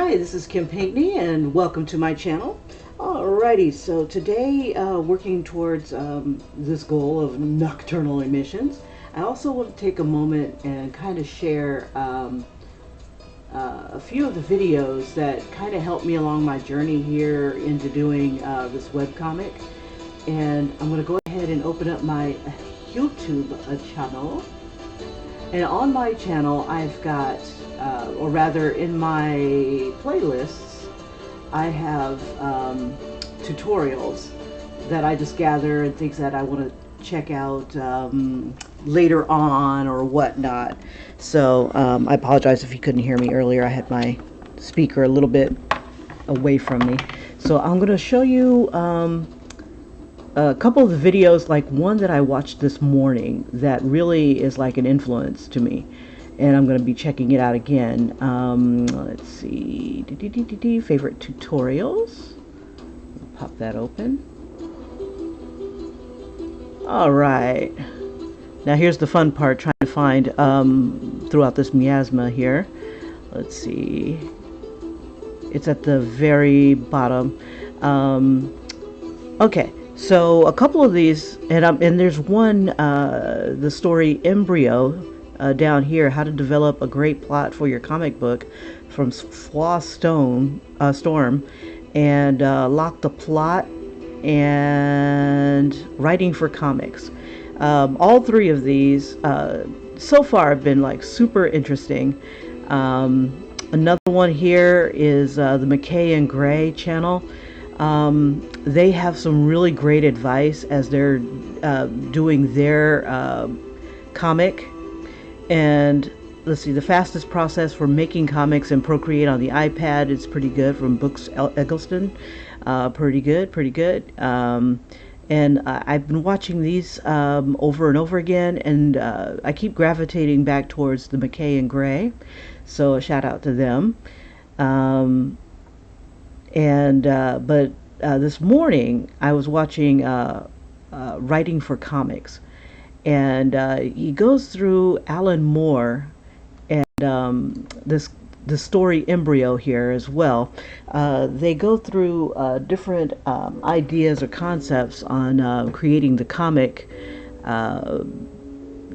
Hi, this is Kim Pinkney and welcome to my channel. Alrighty, so today working towards this goal of nocturnal emissions, I also want to take a moment and kind of share a few of the videos that kind of helped me along my journey here into doing this webcomic. And I'm going to go ahead and open up my YouTube channel. And on my channel, I've got, or rather in my playlists, I have tutorials that I just gather and things that I want to check out later on or whatnot. So I apologize if you couldn't hear me earlier. I had my speaker a little bit away from me. So I'm going to show you a couple of the videos, like one that I watched this morning that really is like an influence to me, and I'm going to be checking it out again. Let's see, favorite tutorials. Pop that open. All right, now here's the fun part, trying to find throughout this miasma here. Let's see, it's at the very bottom. Okay. So a couple of these, and there's one, the story Embryo, down here, how to develop a great plot for your comic book, from Storm, and Lock the Plot, and Writing for Comics. All three of these so far have been like super interesting. Another one here is the McKay and Gray channel. They have some really great advice as they're doing their comic. And let's see, the fastest process for making comics and Procreate on the iPad is pretty good, from Books Eggleston. Pretty good. And I've been watching these over and over again, and I keep gravitating back towards the McKay and Gray, so a shout out to them. But this morning I was watching Writing for Comics, and he goes through Alan Moore and the story Embryo here as well. They go through different ideas or concepts on creating the comic,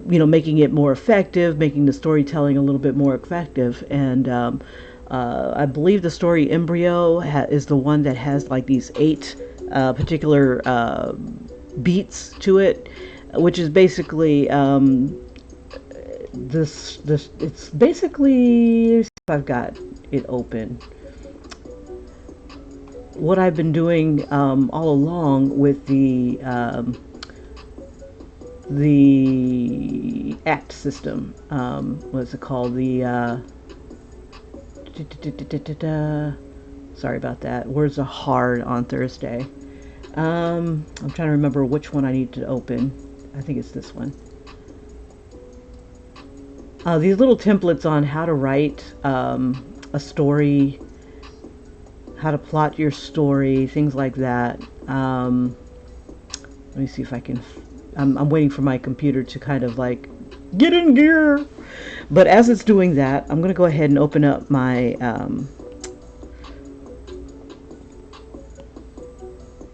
making it more effective, making the storytelling a little bit more effective. And I believe the story Embryo is the one that has like these 8 particular beats to it, which is basically it's basically, if I've got it open, what I've been doing all along with the act system. What's it called? Sorry about that. Words are hard on Thursday. I'm trying to remember which one I need to open. I think it's this one. These little templates on how to write a story, how to plot your story, things like that. Let me see if I can. I'm waiting for my computer to kind of like get in gear. But as it's doing that, I'm going to go ahead and open up my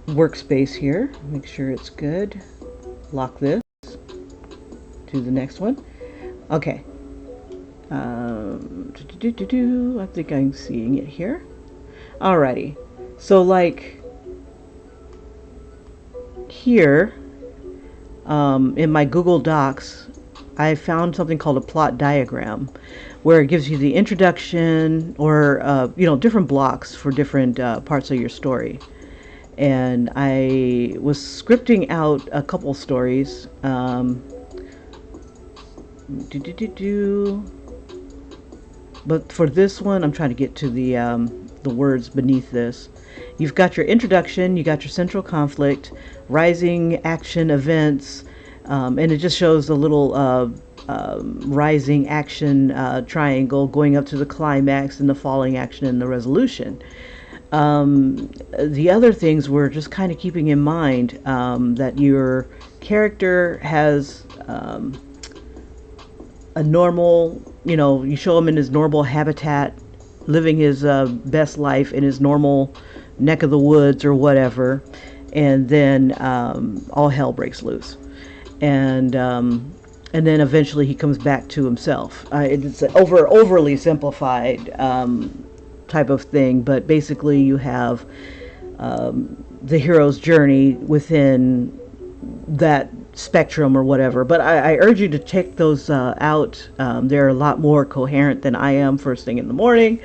workspace here. Make sure it's good. Lock this. Do the next one. Okay. I think I'm seeing it here. Alrighty. So like here in my Google Docs, I found something called a plot diagram, where it gives you the introduction, or different blocks for different parts of your story. And I was scripting out a couple stories. But for this one, I'm trying to get to the words beneath this. You've got your introduction, you got your central conflict, rising action events, and it just shows the little rising action triangle going up to the climax, and the falling action and the resolution. The other things were just kind of keeping in mind that your character has a normal, you show him in his normal habitat, living his best life in his normal neck of the woods or whatever, and then all hell breaks loose, and then eventually he comes back to himself. It's an overly simplified type of thing, but basically you have the hero's journey within that spectrum or whatever. But I urge you to check those out. They're a lot more coherent than I am first thing in the morning.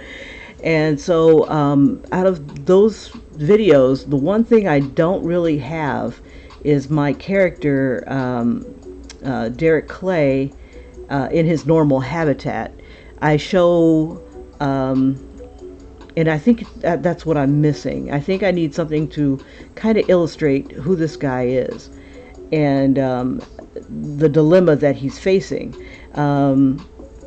And so out of those videos, the one thing I don't really have is my character, Derek Clay, in his normal habitat. I show, and I think that's what I'm missing. I think I need something to kind of illustrate who this guy is, and the dilemma that he's facing.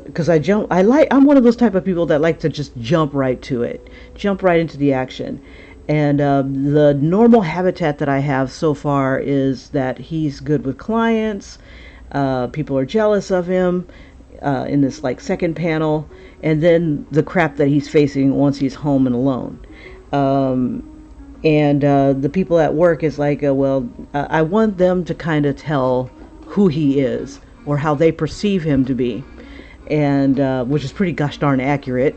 Because I'm one of those type of people that like to just jump right to it, jump right into the action. And the normal habitat that I have so far is that he's good with clients. People are jealous of him in this like second panel, and then the crap that he's facing once he's home and alone. And the people at work is like, I want them to kind of tell who he is or how they perceive him to be, and which is pretty gosh darn accurate.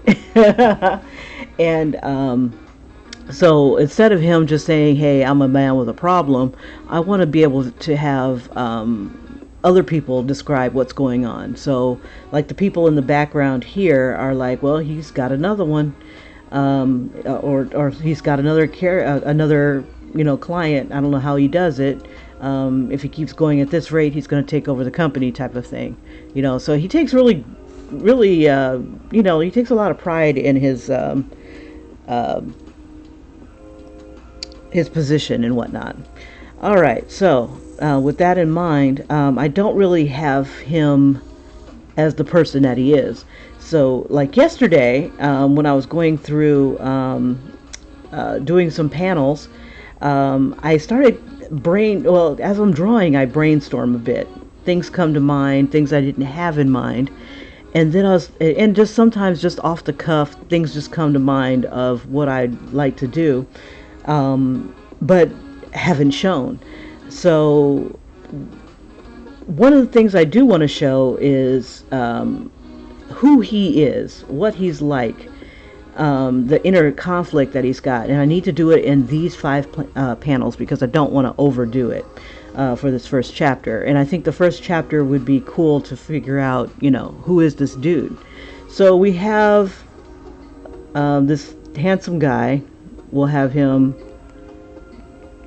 And so instead of him just saying, hey, I'm a man with a problem, I want to be able to have other people describe what's going on. So like the people in the background here are like, well, he's got another one, or he's got another client. I don't know how he does it. If he keeps going at this rate, he's going to take over the company, type of thing. So he takes really he takes a lot of pride in his position and whatnot. All right, so with that in mind, I don't really have him as the person that he is. So like yesterday, when I was going through doing some panels, I started as I'm drawing, I brainstorm a bit. Things come to mind, things I didn't have in mind. And then just sometimes just off the cuff, things just come to mind of what I'd like to do, but haven't shown. So one of the things I do want to show is who he is, what he's like, the inner conflict that he's got. And I need to do it in these 5 panels because I don't want to overdo it for this first chapter. And I think the first chapter would be cool to figure out, who is this dude? So we have this handsome guy. We'll have him,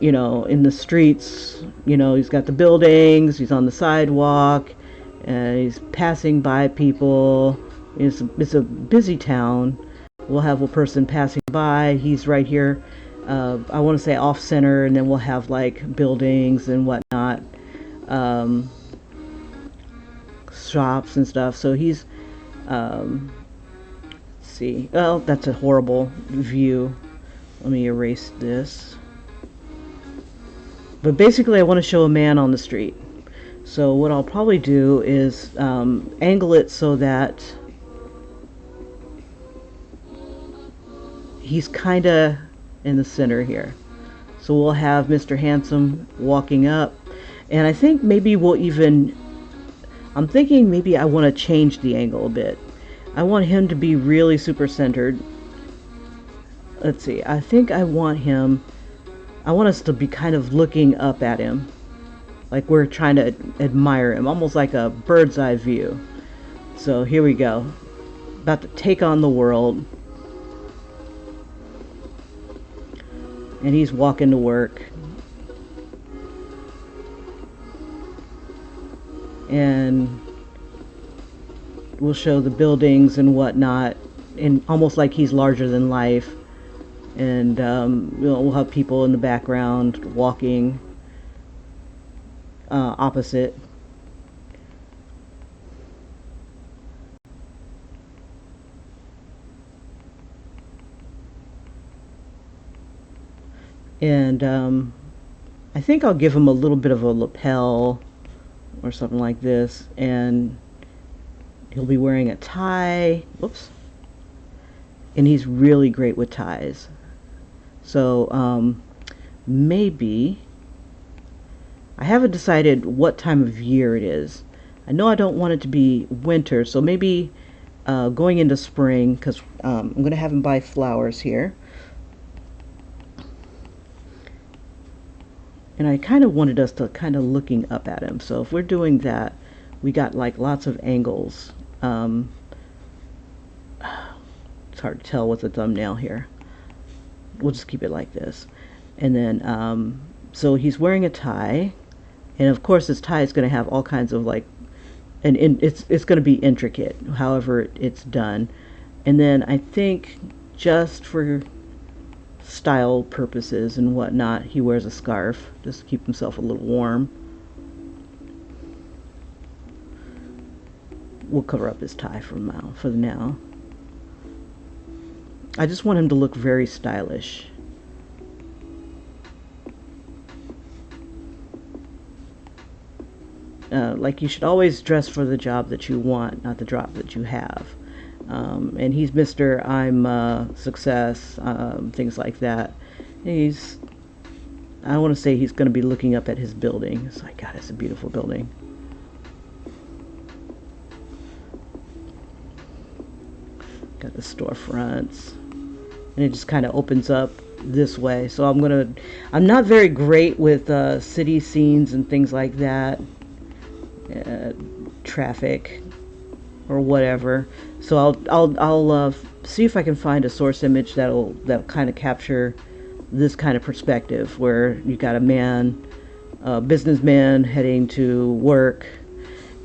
in the streets. He's got the buildings, he's on the sidewalk, and he's passing by people. It's a busy town. We'll have a person passing by. He's right here, I want to say off center, and then we'll have like buildings and whatnot, shops and stuff. So he's, let's see. Oh, that's a horrible view. Let me erase this. But basically, I want to show a man on the street. So what I'll probably do is angle it so that he's kind of in the center here. So we'll have Mr. Handsome walking up, and I think maybe I'm thinking maybe I want to change the angle a bit. I want him to be really super centered. Let's see, I think I want us to be kind of looking up at him, like we're trying to admire him, almost like a bird's eye view. So here we go, about to take on the world. And he's walking to work. And we'll show the buildings and whatnot, and almost like he's larger than life. And we'll have people in the background walking opposite. And I think I'll give him a little bit of a lapel or something like this, and he'll be wearing a tie. Whoops. and he's really great with ties. So maybe, I haven't decided what time of year it is. I know I don't want it to be winter, so maybe going into spring, because I'm going to have him buy flowers here. And I kind of wanted us to kind of looking up at him. So if we're doing that, we got like lots of angles. It's hard to tell with the thumbnail here. We'll just keep it like this. And then, so he's wearing a tie. And of course, this tie is going to have all kinds of like, and it's going to be intricate, however it's done. And then I think just for style purposes and whatnot, he wears a scarf just to keep himself a little warm. We'll cover up his tie for now. I just want him to look very stylish. Like, you should always dress for the job that you want, not the job that you have. And he's Mr. I'm success, things like that. I don't want to say he's going to be looking up at his building. It's like, God, it's a beautiful building. Got the storefronts. And it just kind of opens up this way. So I'm not very great with city scenes and things like that. Traffic or whatever. So I'll see if I can find a source image that'll kind of capture this kind of perspective, where you got a businessman heading to work,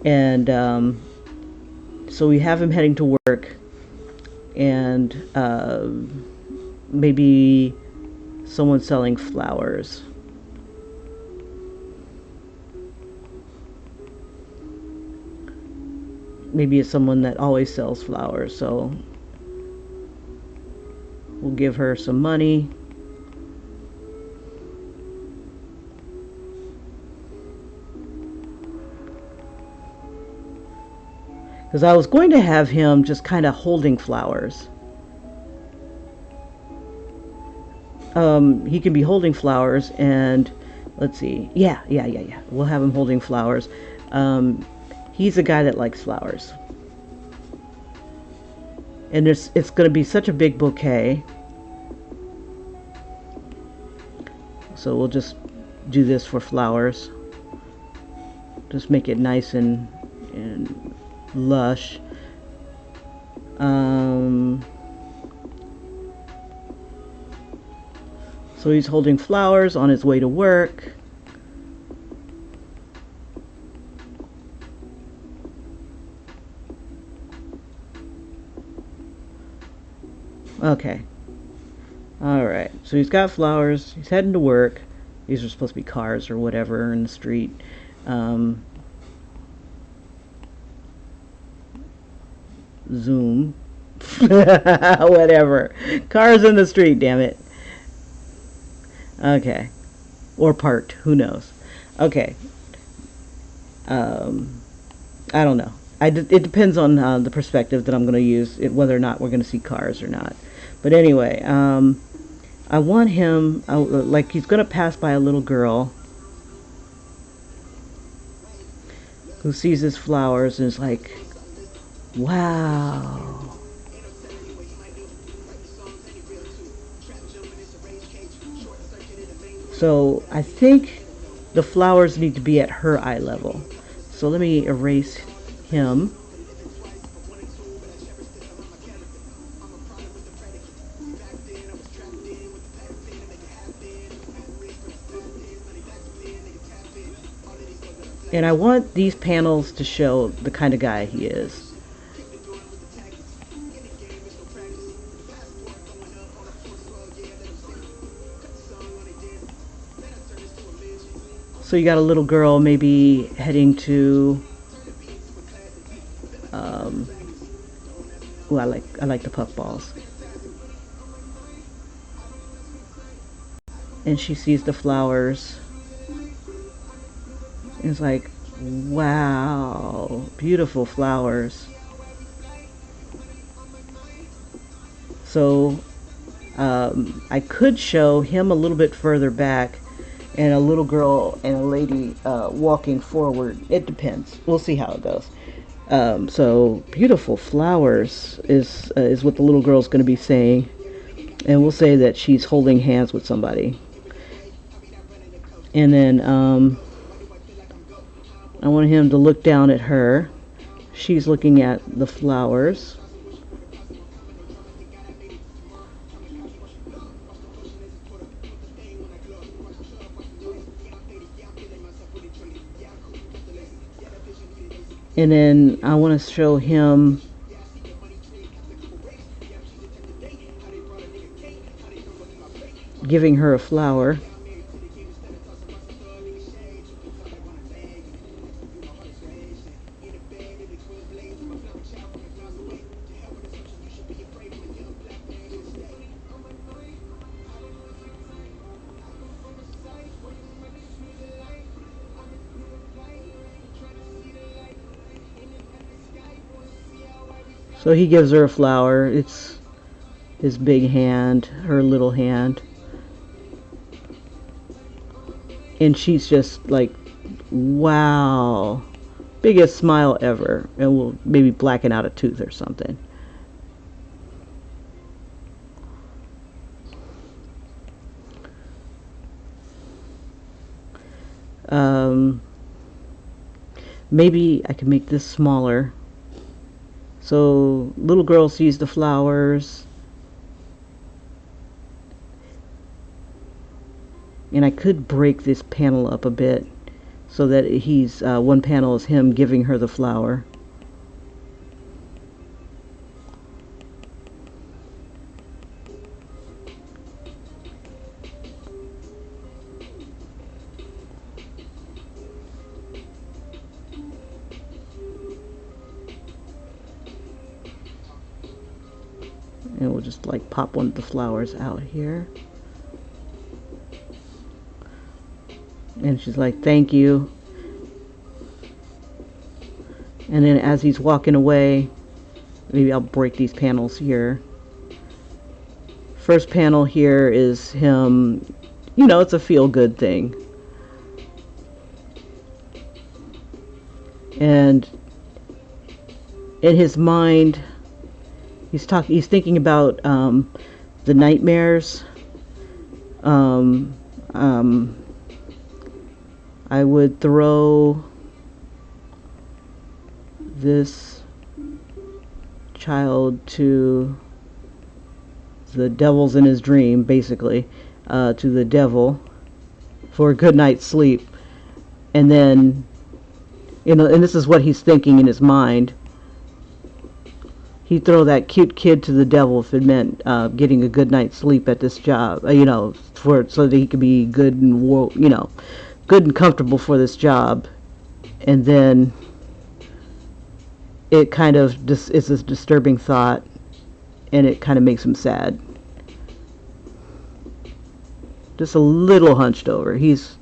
and so we have him heading to work, and maybe someone selling flowers. Maybe it's someone that always sells flowers, so we'll give her some money. Because I was going to have him just kind of holding flowers. He can be holding flowers, and let's see. Yeah. We'll have him holding flowers. He's a guy that likes flowers. And it's going to be such a big bouquet. So we'll just do this for flowers. Just make it nice and lush. So he's holding flowers on his way to work. Okay. Alright. So he's got flowers. He's heading to work. These are supposed to be cars or whatever in the street. Zoom. Whatever. Cars in the street, damn it. Okay. Or parked. Who knows? Okay. I don't know. It depends on the perspective that I'm going to use, whether or not we're going to see cars or not. But anyway, I want him, like, he's going to pass by a little girl who sees his flowers and is like, wow. So I think the flowers need to be at her eye level. So let me erase him. And I want these panels to show the kind of guy he is. So you got a little girl maybe heading to I like the puffballs. And she sees the flowers. And it's like, wow, beautiful flowers. So I could show him a little bit further back and a little girl and a lady walking forward. It depends. We'll see how it goes. So beautiful flowers is what the little girl's going to be saying, and we'll say that she's holding hands with somebody. And then I want him to look down at her. She's looking at the flowers. And then I want to show him giving her a flower. So he gives her a flower. It's his big hand, her little hand. And she's just like, wow. Biggest smile ever. And we'll maybe blacken out a tooth or something. Maybe I can make this smaller. So little girl sees the flowers, and I could break this panel up a bit so that he's one panel is him giving her the flower. And we'll just like pop one of the flowers out here. And she's like, thank you. And then as he's walking away, maybe I'll break these panels here. First panel here is him, you know, it's a feel-good thing. And in his mind, he's thinking about the nightmares. I would throw this child to the devil's in his dream, basically, to the devil for a good night's sleep. And then, you know, and this is what he's thinking in his mind. He'd throw that cute kid to the devil if it meant getting a good night's sleep at this job, you know, so that he could be good and, you know, good and comfortable for this job. And then it kind of is this disturbing thought, and it kind of makes him sad. Just a little hunched over. He's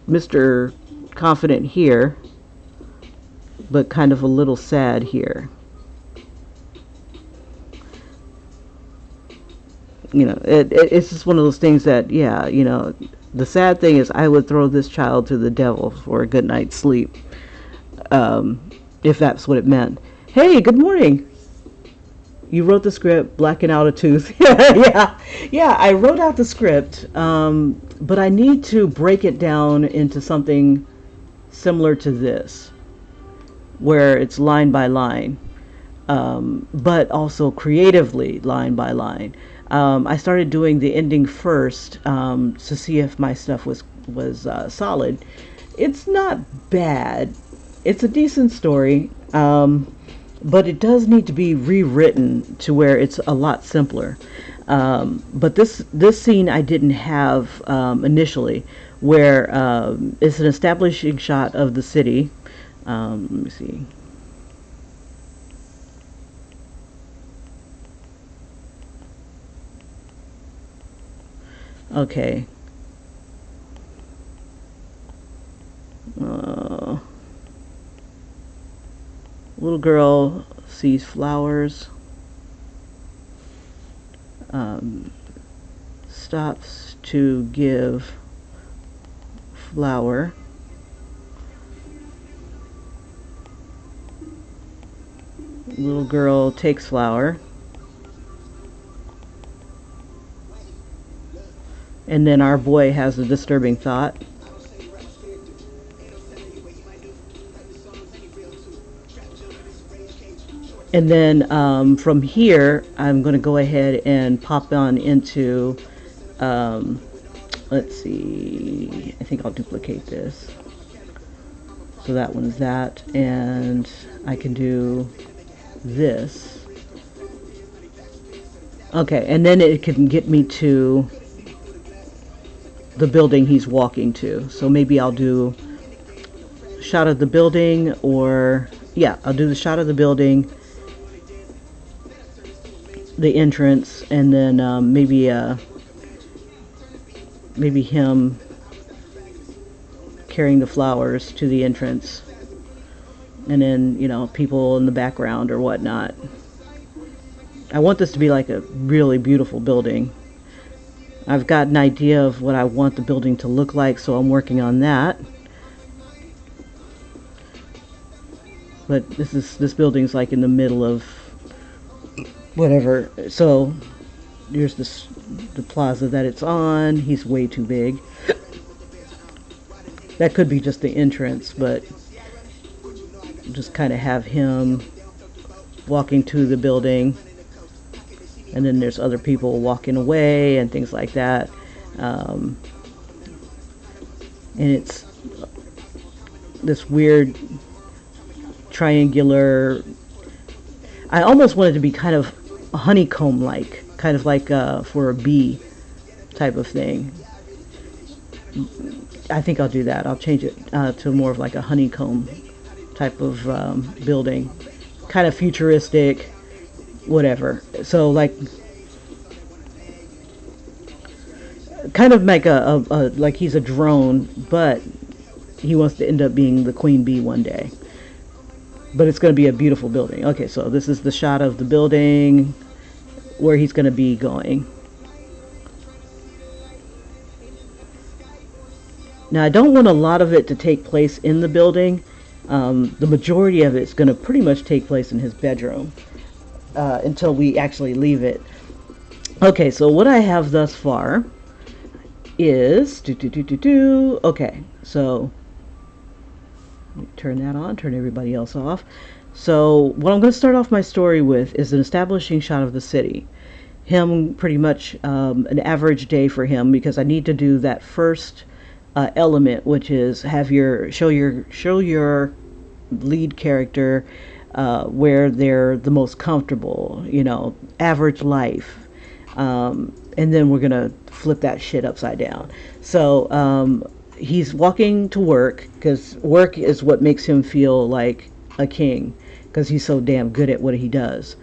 Mr. Confident here, but kind of a little sad here. You know, it's just one of those things that, yeah, you know, the sad thing is I would throw this child to the devil for a good night's sleep, if that's what it meant. Hey, good morning. You wrote the script, blacking out a tooth. yeah, I wrote out the script, but I need to break it down into something similar to this, where it's line by line, but also creatively line by line. I started doing the ending first to see if my stuff was solid. It's not bad. It's a decent story, but it does need to be rewritten to where it's a lot simpler. But this scene I didn't have initially, where it's an establishing shot of the city. Let me see. Okay. Little girl sees flowers. stops to give flower. Little girl takes flower. And then our boy has a disturbing thought. And then from here, I'm going to go ahead and pop on into, um, let's see, I think I'll duplicate this. So that one's that, and I can do this. Okay, and then it can get me to the building he's walking to. So maybe I'll do shot of the building, or yeah, I'll do the shot of the building, the entrance, and then maybe him carrying the flowers to the entrance, and then, you know, people in the background or whatnot. I want this to be like a really beautiful building. I've got an idea of what I want the building to look like, so I'm working on that. But this building's like in the middle of whatever. So here's the plaza that it's on. He's way too big. That could be just the entrance, but just kind of have him walking to the building, and then there's other people walking away and things like that. And it's this weird triangular. I almost want it to be kind of honeycomb-like, kind of like for a bee type of thing. I think I'll do that. I'll change it to more of like a honeycomb type of building, kind of futuristic, whatever. So like, kind of make a like he's a drone, but he wants to end up being the queen bee one day. But it's going to be a beautiful building. Okay, so this is the shot of the building where he's going to be going. Now, I don't want a lot of it to take place in the building. The majority of it's going to pretty much take place in his bedroom until we actually leave it. Okay, so what I have thus far is okay, so turn that on, turn everybody else off. So what I'm going to start off my story with is an establishing shot of the city. Him, pretty much an average day for him, because I need to do that first element, which is have show your lead character where they're the most comfortable, you know, average life. And then we're gonna flip that shit upside down. So he's walking to work, because work is what makes him feel like a king, because he's so damn good at what he does.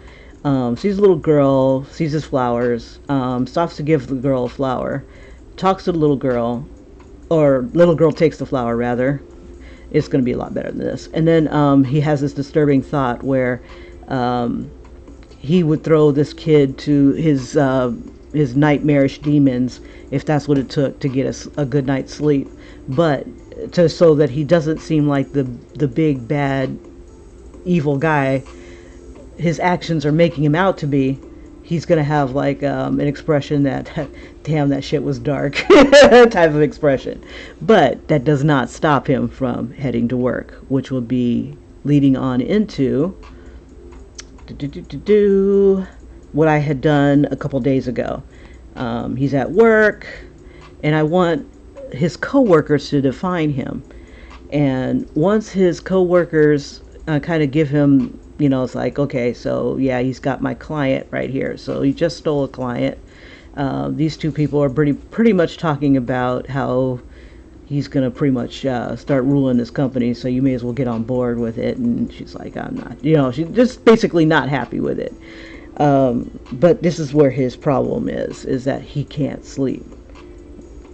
Sees a little girl, sees his flowers, stops to give the girl a flower, talks to the little girl, or little girl takes the flower rather. It's going to be a lot better than this. And then he has this disturbing thought where he would throw this kid to his nightmarish demons if that's what it took to get a good night's sleep. But so that he doesn't seem like the big bad evil guy his actions are making him out to be, he's gonna have like an expression that damn, that shit was dark type of expression. But that does not stop him from heading to work, which will be leading on into what I had done a couple days ago. He's at work, and I want his co-workers to define him. And once his co-workers kind of give him, you know, it's like, okay, so yeah, he's got my client right here. So he just stole a client. These two people are pretty much talking about how he's going to pretty much start ruling this company, so you may as well get on board with it. And she's like, I'm not, you know, she's just basically not happy with it. But this is where his problem is that he can't sleep.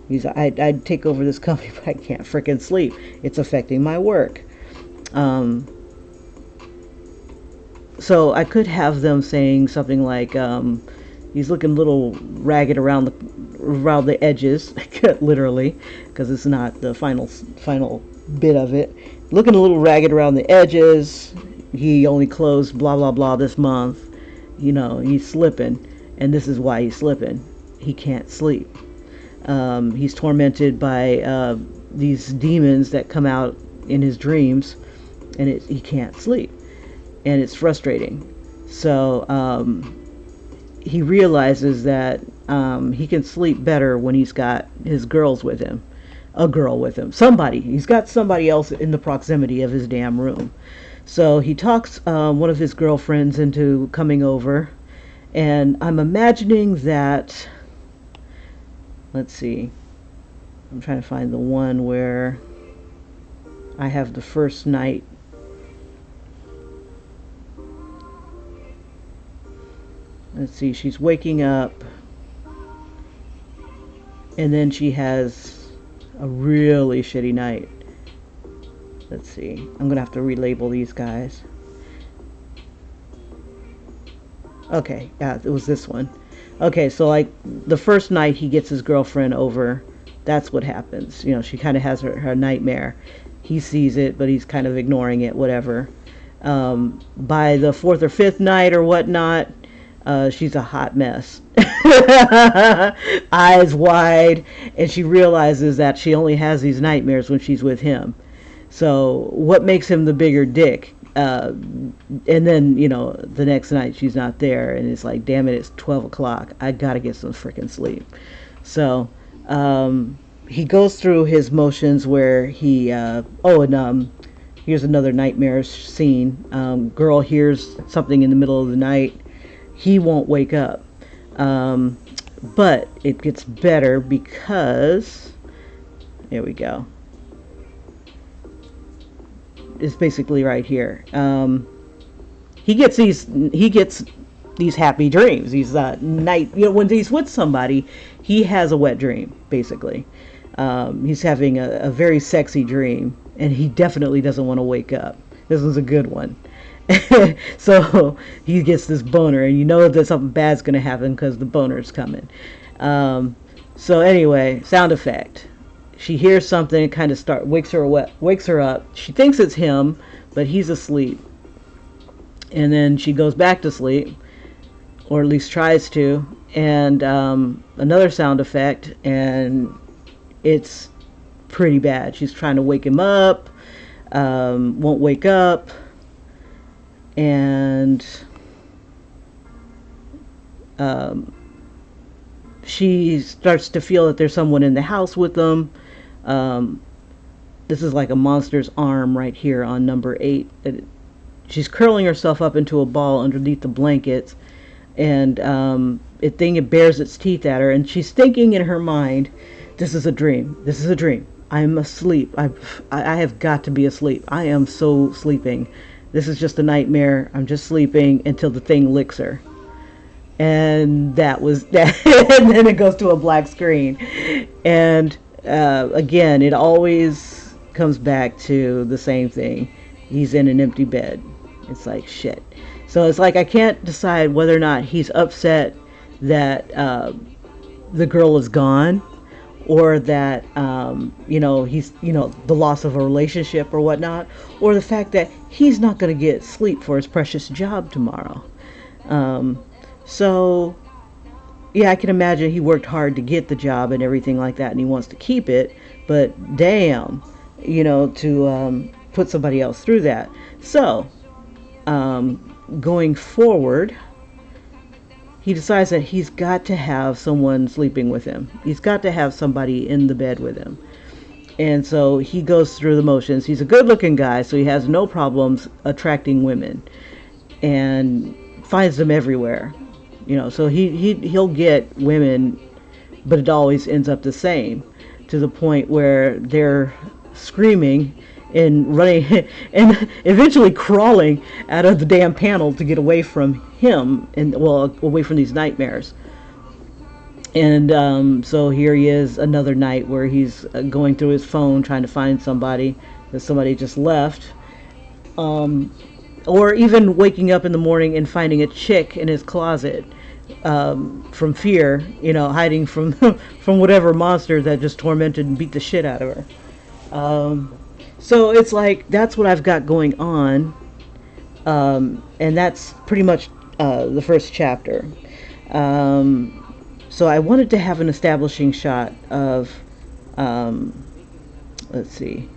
He's, I'd take over this company, but I can't freaking sleep. It's affecting my work. So I could have them saying something like, He's looking a little ragged around the edges, literally, because it's not the final bit of it. Looking a little ragged around the edges. He only closed blah blah blah this month. He's slipping, and this is why he's slipping. He can't sleep. He's tormented by these demons that come out in his dreams, and he can't sleep, and it's frustrating. So he realizes that he can sleep better when he's got his girls with him, a girl with him, somebody. He's got somebody else in the proximity of his damn room. So he talks one of his girlfriends into coming over, and I'm imagining that. Let's see. I'm trying to find the one where I have the first night. Let's see, she's waking up, and then she has a really shitty night. Let's see. I'm gonna have to relabel these guys. Okay, yeah, it was this one. Okay, so like the first night he gets his girlfriend over, that's what happens. She kind of has her nightmare. He sees it, but he's kind of ignoring it, whatever. By the fourth or fifth night or whatnot, she's a hot mess. Eyes wide, and she realizes that she only has these nightmares when she's with him. So what makes him the bigger dick? And then, the next night she's not there, and it's like, damn it, it's 12 o'clock. I gotta get some freaking sleep. So he goes through his motions where he, here's another nightmare scene. Girl hears something in the middle of the night. He won't wake up. But it gets better because, here we go. It's basically right here. He gets these happy dreams. These night, when he's with somebody, he has a wet dream. Basically, he's having a very sexy dream, and he definitely doesn't want to wake up. This was a good one. So he gets this boner, and that something bad's gonna happen because the boner's coming. So anyway, sound effect. She hears something, it kind of wakes her up. She thinks it's him, but he's asleep. And then she goes back to sleep, or at least tries to. And another sound effect, and it's pretty bad. She's trying to wake him up, won't wake up, and she starts to feel that there's someone in the house with them. This is like a monster's arm right here on number 8. She's curling herself up into a ball underneath the blankets, and it bares its teeth at her, and she's thinking in her mind, this is a dream. This is a dream. I'm asleep. I have got to be asleep. I am so sleeping. This is just a nightmare. I'm just sleeping until the thing licks her. And that was that. And then it goes to a black screen. And again, it always comes back to the same thing. He's in an empty bed. It's like, shit. So it's like I can't decide whether or not he's upset that the girl is gone, or that he's the loss of a relationship or whatnot, or the fact that he's not going to get sleep for his precious job tomorrow. So yeah, I can imagine he worked hard to get the job and everything like that, and he wants to keep it, but damn, to put somebody else through that. So going forward, he decides that he's got to have someone sleeping with him. He's got to have somebody in the bed with him. And so he goes through the motions. He's a good-looking guy, so he has no problems attracting women, and finds them everywhere. So he'll get women, but it always ends up the same, to the point where they're screaming and running and eventually crawling out of the damn panel to get away from him, and away from these nightmares. And so here he is, another night where he's going through his phone trying to find somebody that somebody just left, or even waking up in the morning and finding a chick in his closet from fear, hiding from from whatever monster that just tormented and beat the shit out of her. So it's like that's what I've got going on, and that's pretty much the first chapter. So I wanted to have an establishing shot of, let's see,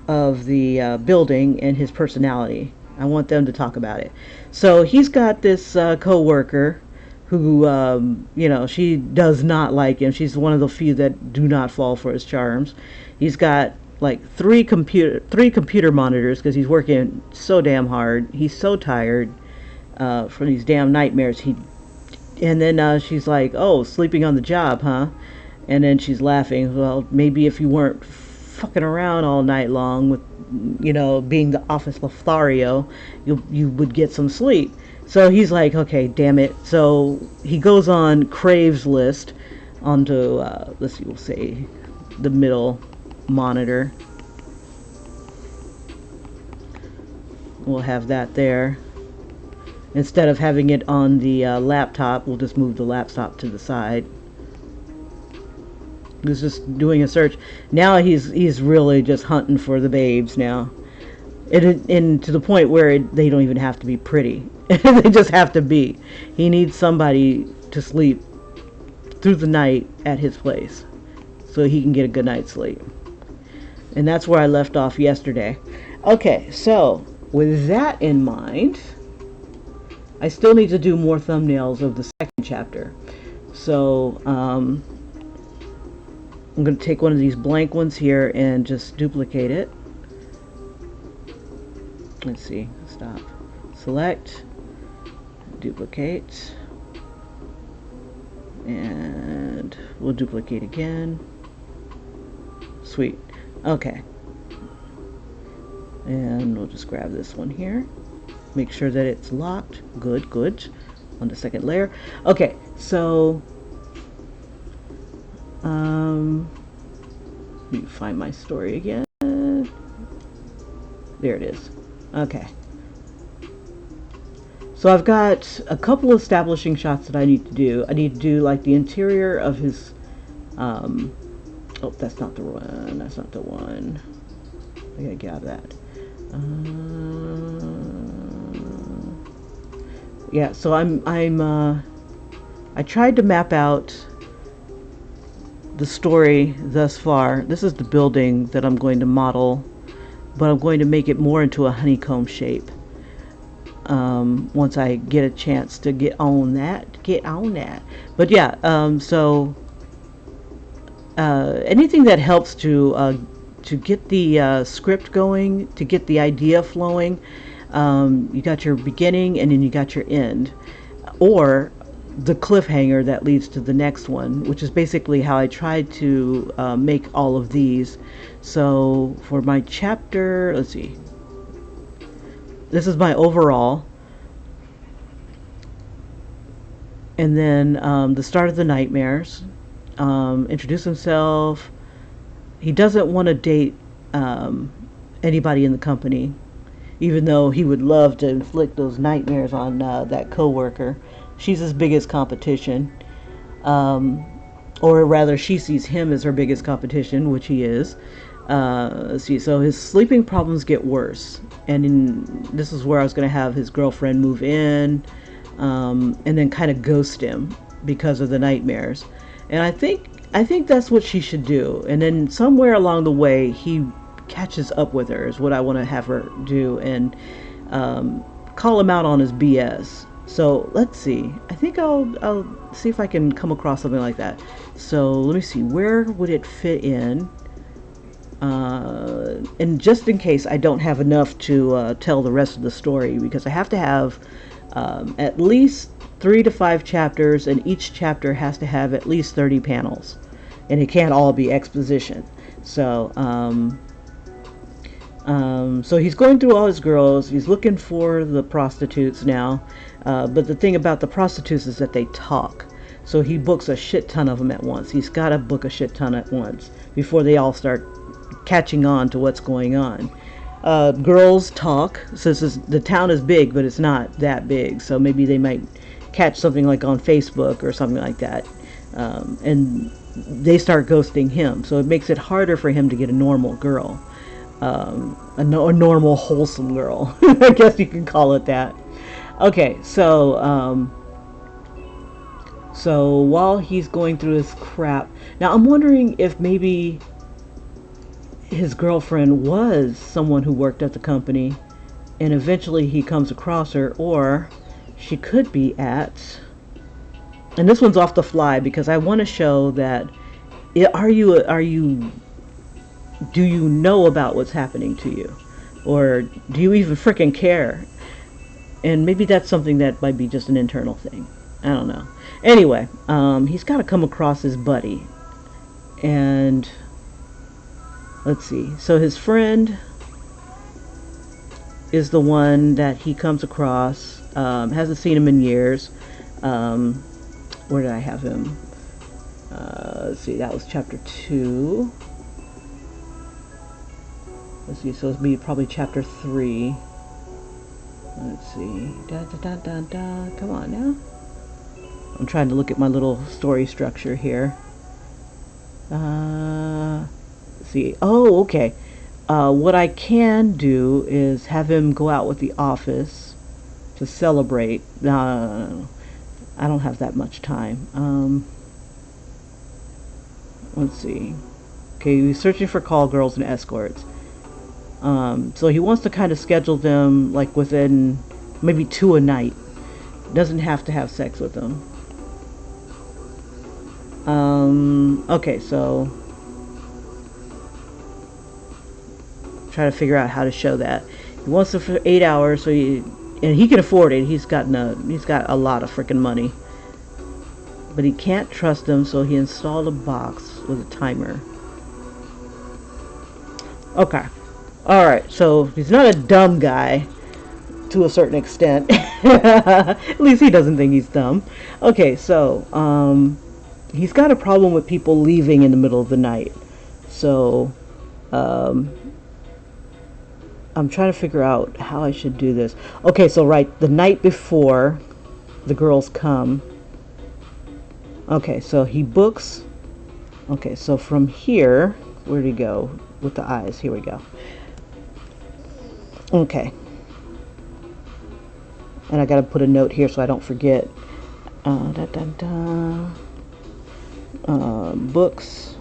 of the building and his personality. I want them to talk about it. So he's got this co-worker who, she does not like him. She's one of the few that do not fall for his charms. He's got like three computer monitors because he's working so damn hard. He's so tired from these damn nightmares. And then she's like, "Oh, sleeping on the job, huh?" And then she's laughing. Well, maybe if you weren't fucking around all night long with, being the office Lothario, you would get some sleep. So he's like, okay, damn it. So he goes on Crave's list onto, let's see, we'll say the middle monitor. We'll have that there. Instead of having it on the laptop, we'll just move the laptop to the side. He's just doing a search. Now he's really just hunting for the babes now. And to the point where they don't even have to be pretty. They just have to be. He needs somebody to sleep through the night at his place so he can get a good night's sleep. And that's where I left off yesterday. Okay, so with that in mind, I still need to do more thumbnails of the second chapter. So I'm going to take one of these blank ones here and just duplicate it. Let's see, stop, select, duplicate, and we'll duplicate again. Sweet. Okay. And we'll just grab this one here. Make sure that it's locked. Good, good. On the second layer. Okay, so let me find my story again. There it is. Okay. So I've got a couple of establishing shots that I need to do. I need to do like the interior of his oh, that's not the one. That's not the one. I gotta get out of that. Yeah, so I tried to map out the story thus far. This is the building that I'm going to model, but I'm going to make it more into a honeycomb shape. Once I get a chance to get on that. But yeah, so anything that helps to get the script going, to get the idea flowing. You got your beginning and then you got your end, or the cliffhanger that leads to the next one, which is basically how I tried to make all of these. So for my chapter, let's see, this is my overall, and then the start of the nightmares, introduce himself. He doesn't want to date anybody in the company, even though he would love to inflict those nightmares on that coworker. She's his biggest competition, or rather she sees him as her biggest competition, which he is. Let's see, so his sleeping problems get worse, and this is where I was going to have his girlfriend move in, and then kind of ghost him because of the nightmares. And I think that's what she should do, and then somewhere along the way he catches up with her is what I want to have her do, and call him out on his BS. So let's see, I think I'll see if I can come across something like that. So let me see, where would it fit in, and just in case I don't have enough to tell the rest of the story, because I have to have at least 3 to 5 chapters, and each chapter has to have at least 30 panels, and it can't all be exposition. So so he's going through all his girls. He's looking for the prostitutes now. But the thing about the prostitutes is that they talk. So he books a shit ton of them at once. He's got to book a shit ton at once before they all start catching on to what's going on. Girls talk. So the town is big, but it's not that big. So maybe they might catch something like on Facebook or something like that, and they start ghosting him. So it makes it harder for him to get a normal girl, a normal wholesome girl. I guess you can call it that. Okay, so while he's going through this crap, now I'm wondering if maybe his girlfriend was someone who worked at the company, and eventually he comes across her, or she could be at, and this one's off the fly because I want to show that do you know about what's happening to you, or do you even freaking care? And maybe that's something that might be just an internal thing. I don't know. Anyway, he's got to come across his buddy, and let's see. So his friend is the one that he comes across. Hasn't seen him in years. Where did I have him? Let's see. That was chapter 2. Let's see. So it'll be probably chapter 3. Let's see. Come on now. I'm trying to look at my little story structure here. Let's see. Oh, okay. What I can do is have him go out with the office to celebrate. No. I don't have that much time. Let's see. Okay, he's searching for call girls and escorts. So he wants to kind of schedule them like within maybe 2 a night. Doesn't have to have sex with them. Okay, so try to figure out how to show that. He wants it for 8 hours, so and he can afford it. He's got a lot of freaking money. But he can't trust them, so he installed a box with a timer. Okay. Alright, so he's not a dumb guy to a certain extent. At least he doesn't think he's dumb. Okay, so he's got a problem with people leaving in the middle of the night. So I'm trying to figure out how I should do this. Okay, so right, the night before the girls come. Okay, so he books. Okay, so from here, where'd he go with the eyes? Here we go. Okay. And I gotta put a note here so I don't forget. Books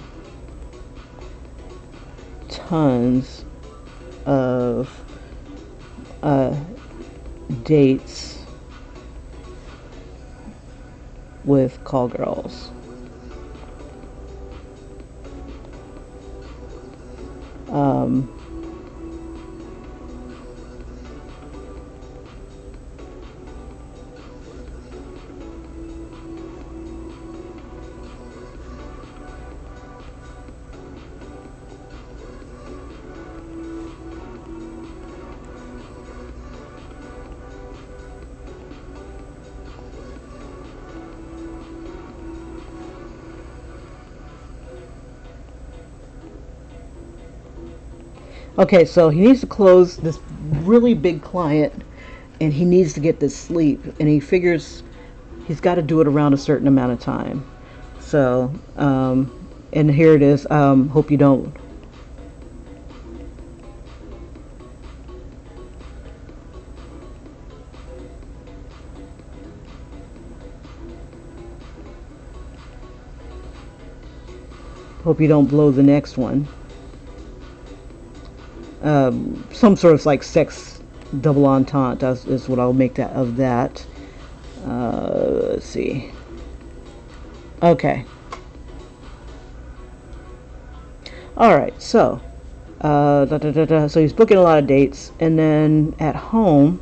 tons of dates with call girls. Okay, so he needs to close this really big client, and he needs to get this sleep, and he figures he's got to do it around a certain amount of time. So, and here it is. Hope you don't. Hope you don't blow the next one. Some sort of like sex double entente is what I'll make that of that. Let's see. Okay. Alright, so so he's booking a lot of dates, and then at home,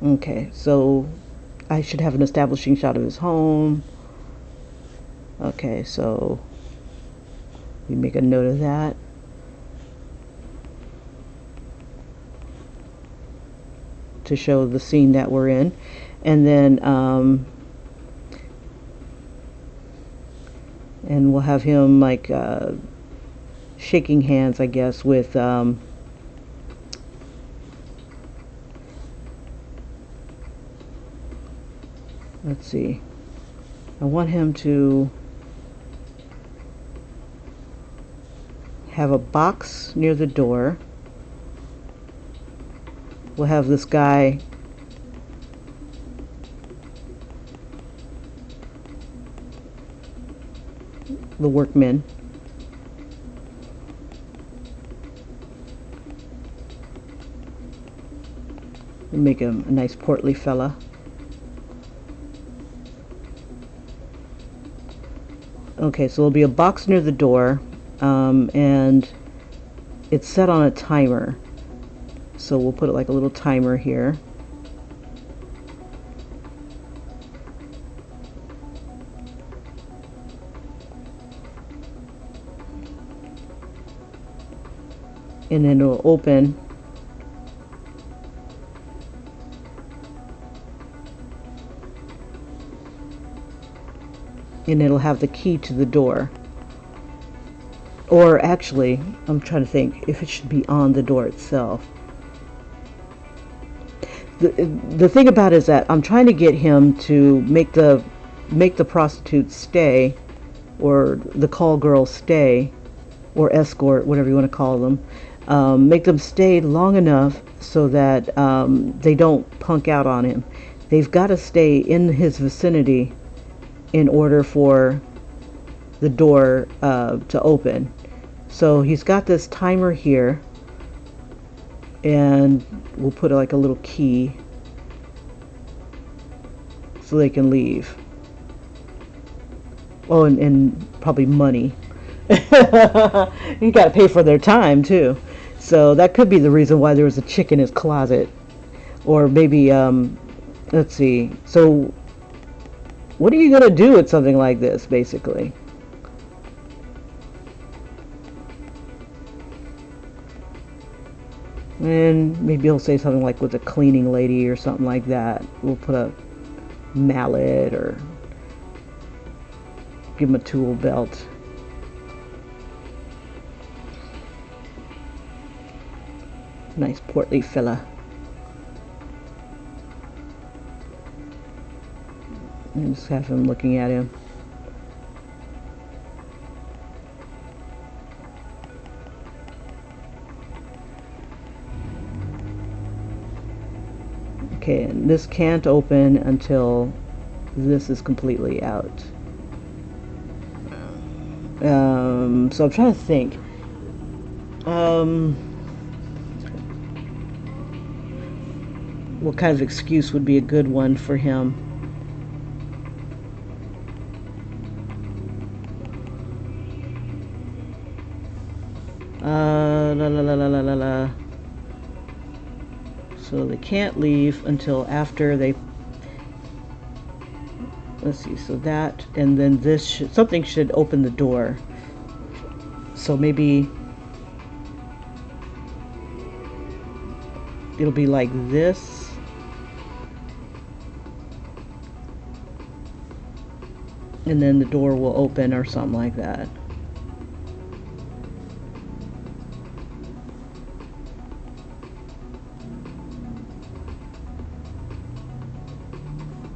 okay, so I should have an establishing shot of his home. Okay, so we make a note of that. To show the scene that we're in, and then and we'll have him like shaking hands, I guess, with let's see. I want him to have a box near the door. We'll have this guy the workmen. Make him a nice portly fella. Okay, so there'll be a box near the door, and it's set on a timer. So we'll put it like a little timer here. And then it'll open. And it'll have the key to the door. Or actually, I'm trying to think if it should be on the door itself. The thing about it is that I'm trying to get him to make the prostitute stay, or the call girl stay, or escort, whatever you want to call them. Make them stay long enough so that they don't punk out on him. They've got to stay in his vicinity in order for the door to open. So he's got this timer here, and we'll put like a little key so they can leave. Oh, and probably money. You got to pay for their time too. So that could be the reason why there was a chick in his closet. Or maybe, let's see. So what are you going to do with something like this, basically? And maybe he'll say something like with a cleaning lady or something like that. We'll put a mallet or give him a tool belt. Nice portly fella. And just have him looking at him. Okay, and this can't open until this is completely out. So I'm trying to think. What kind of excuse would be a good one for him? So they can't leave until after they, let's see, so that, and then this should, something should open the door. So maybe it'll be like this. And then the door will open or something like that.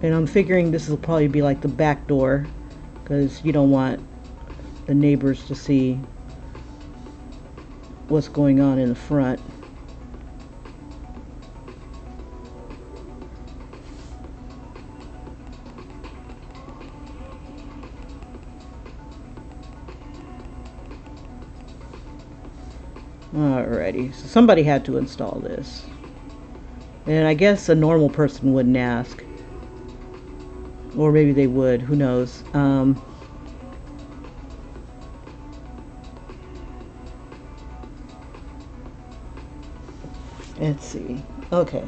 And I'm figuring this will probably be like the back door, because you don't want the neighbors to see what's going on in the front. Alrighty, so somebody had to install this. And I guess a normal person wouldn't ask. Or maybe they would, who knows. Let's see. Okay.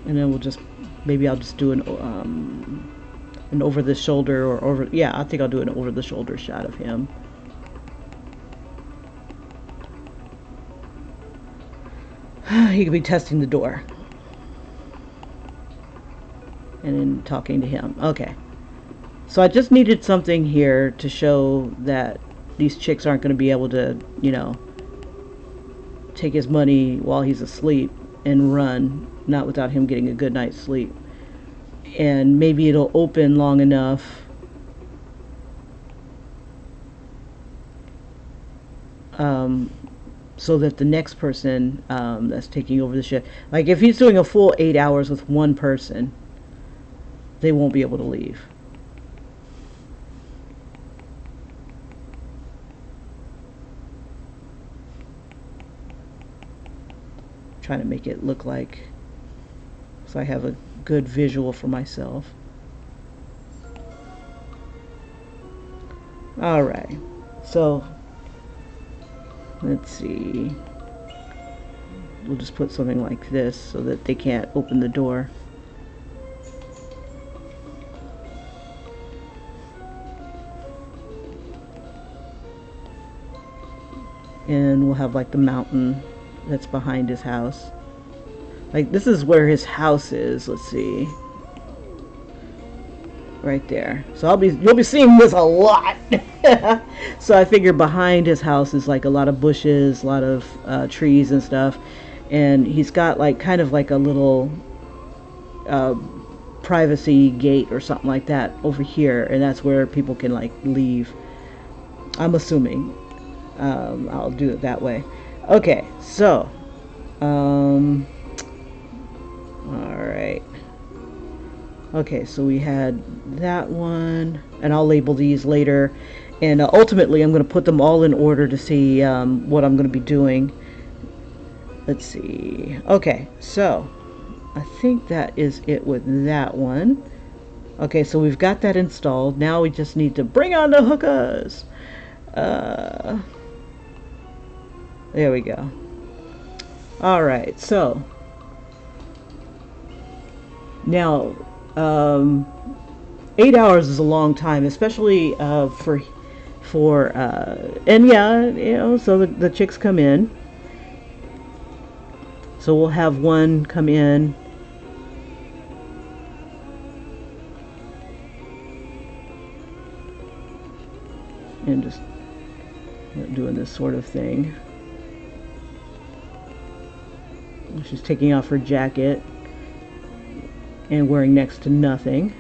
And then we'll just, maybe I'll just do an over the shoulder, or over, yeah, I think I'll do an over the shoulder shot of him. He could be testing the door and then talking to him. Okay, so I just needed something here to show that these chicks aren't going to be able to, you know, take his money while he's asleep. and run, not without him getting a good night's sleep. And maybe it'll open long enough um, so that the next person that's taking over the shift, like if he's doing a full 8 hours with one person, they won't be able to leave. Trying to make it look like, so I have a good visual for myself. All right, so let's see. We'll just put something like this so that they can't open the door. And we'll have like the mountain that's behind his house. Like this is where his house is. Let's see. Right there. So you'll be seeing this a lot. So I figure behind his house is like a lot of bushes, a lot of trees and stuff. And he's got like kind of like a little privacy gate or something like that over here, and that's where people can like leave. I'm assuming. I'll do it that way. Okay, so all right. Okay, so we had that one, and I'll label these later, and ultimately I'm going to put them all in order to see what I'm going to be doing. Let's see. Okay, so I think that is it with that one. Okay, so we've got that installed. Now we just need to bring on the hookahs. There we go. All right, so now 8 hours is a long time, especially for and yeah, you know, so the chicks come in. So we'll have one come in and just doing this sort of thing. She's taking off her jacket and wearing next to nothing.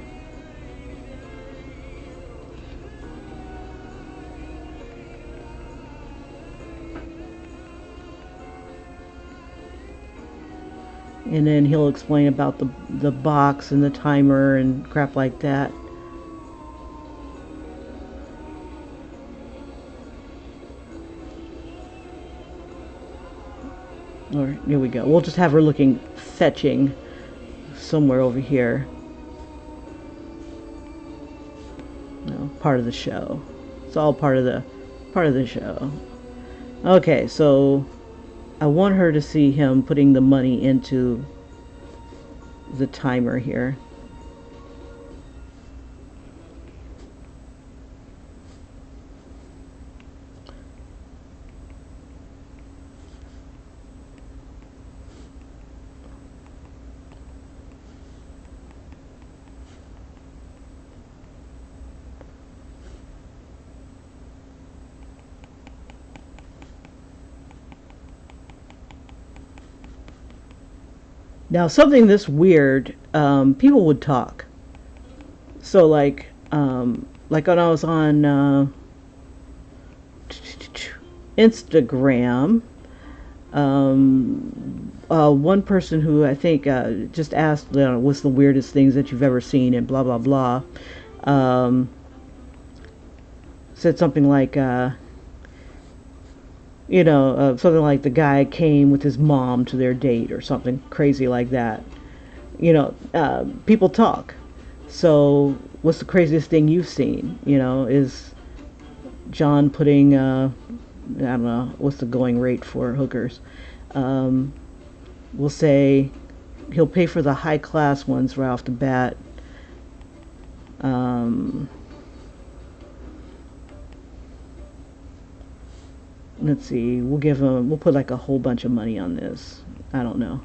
And then he'll explain about the box and the timer and crap like that. Or here we go. We'll just have her looking fetching somewhere over here. No, part of the show. It's all part of the show. Okay, so I want her to see him putting the money into the timer here. Now, something this weird, people would talk. So, like when I was on Instagram, one person who I think just asked, you know, what's the weirdest things that you've ever seen, and blah blah blah, said something like, you know, something like the guy came with his mom to their date or something crazy like that. You know, people talk. So, what's the craziest thing you've seen? You know, is John putting, I don't know, what's the going rate for hookers? We'll say he'll pay for the high class ones right off the bat. Let's see, we'll put like a whole bunch of money on this. I don't know.